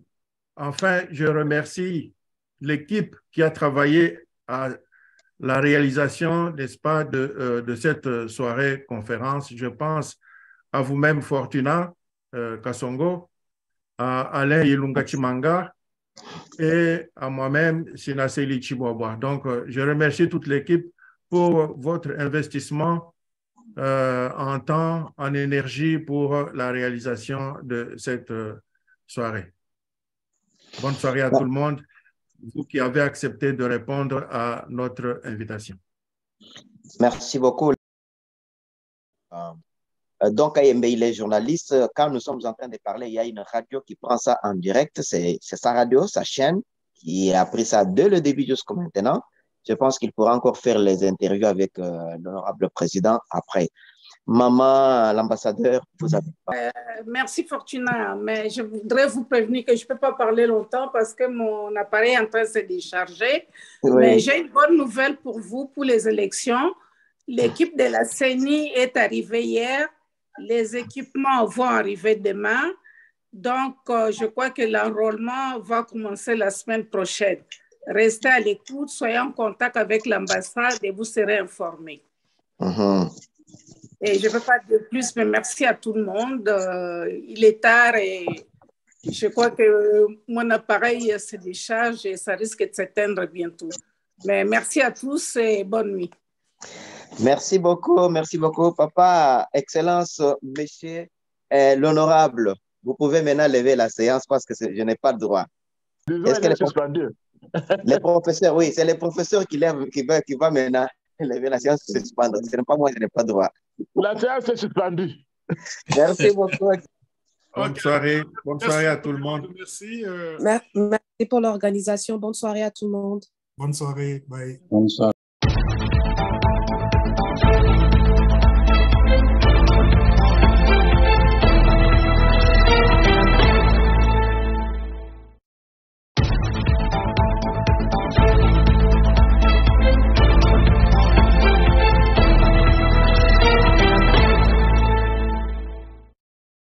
enfin, je remercie l'équipe qui a travaillé à la réalisation, n'est-ce pas, de cette soirée conférence. Je pense à vous-même, Fortuna Kasongo, à Alain Ilunga Chimanga et à moi-même, Sinaseli Chiboba. Donc, je remercie toute l'équipe pour votre investissement en temps, en énergie pour la réalisation de cette soirée. Bonne soirée à tout le monde, vous qui avez accepté de répondre à notre invitation. Merci beaucoup. Donc, Ayembe, il est journaliste. Quand nous sommes en train de parler, il y a une radio qui prend ça en direct. C'est sa radio, sa chaîne. qui a pris ça dès le début jusqu'à maintenant. Je pense qu'il pourra encore faire les interviews avec l'honorable président après. Maman, l'ambassadeur, vous avez... Merci Fortuna, mais je voudrais vous prévenir que je ne peux pas parler longtemps parce que mon appareil est en train de se décharger. Oui. Mais j'ai une bonne nouvelle pour vous, pour les élections. L'équipe de la CENI est arrivée hier. Les équipements vont arriver demain. Donc, je crois que l'enrôlement va commencer la semaine prochaine. Restez à l'écoute, soyez en contact avec l'ambassade et vous serez informés. Et je ne peux pas dire plus, mais merci à tout le monde. Il est tard et je crois que mon appareil se décharge et ça risque de s'éteindre bientôt. Mais merci à tous et bonne nuit. Merci beaucoup, papa. Excellence, monsieur l'honorable. Vous pouvez maintenant lever la séance parce que je n'ai pas le droit. Est-ce qu'elle est suspendue? Les professeurs, oui, c'est les professeurs qui va maintenant lever la séance suspendue. Ce n'est pas moi, je n'ai pas le droit. La séance est suspendue. Merci beaucoup. Bonne soirée à tout le monde. Merci. Merci pour l'organisation. Bonne soirée à tout le monde. Bonne soirée. Bye. Bonne soirée.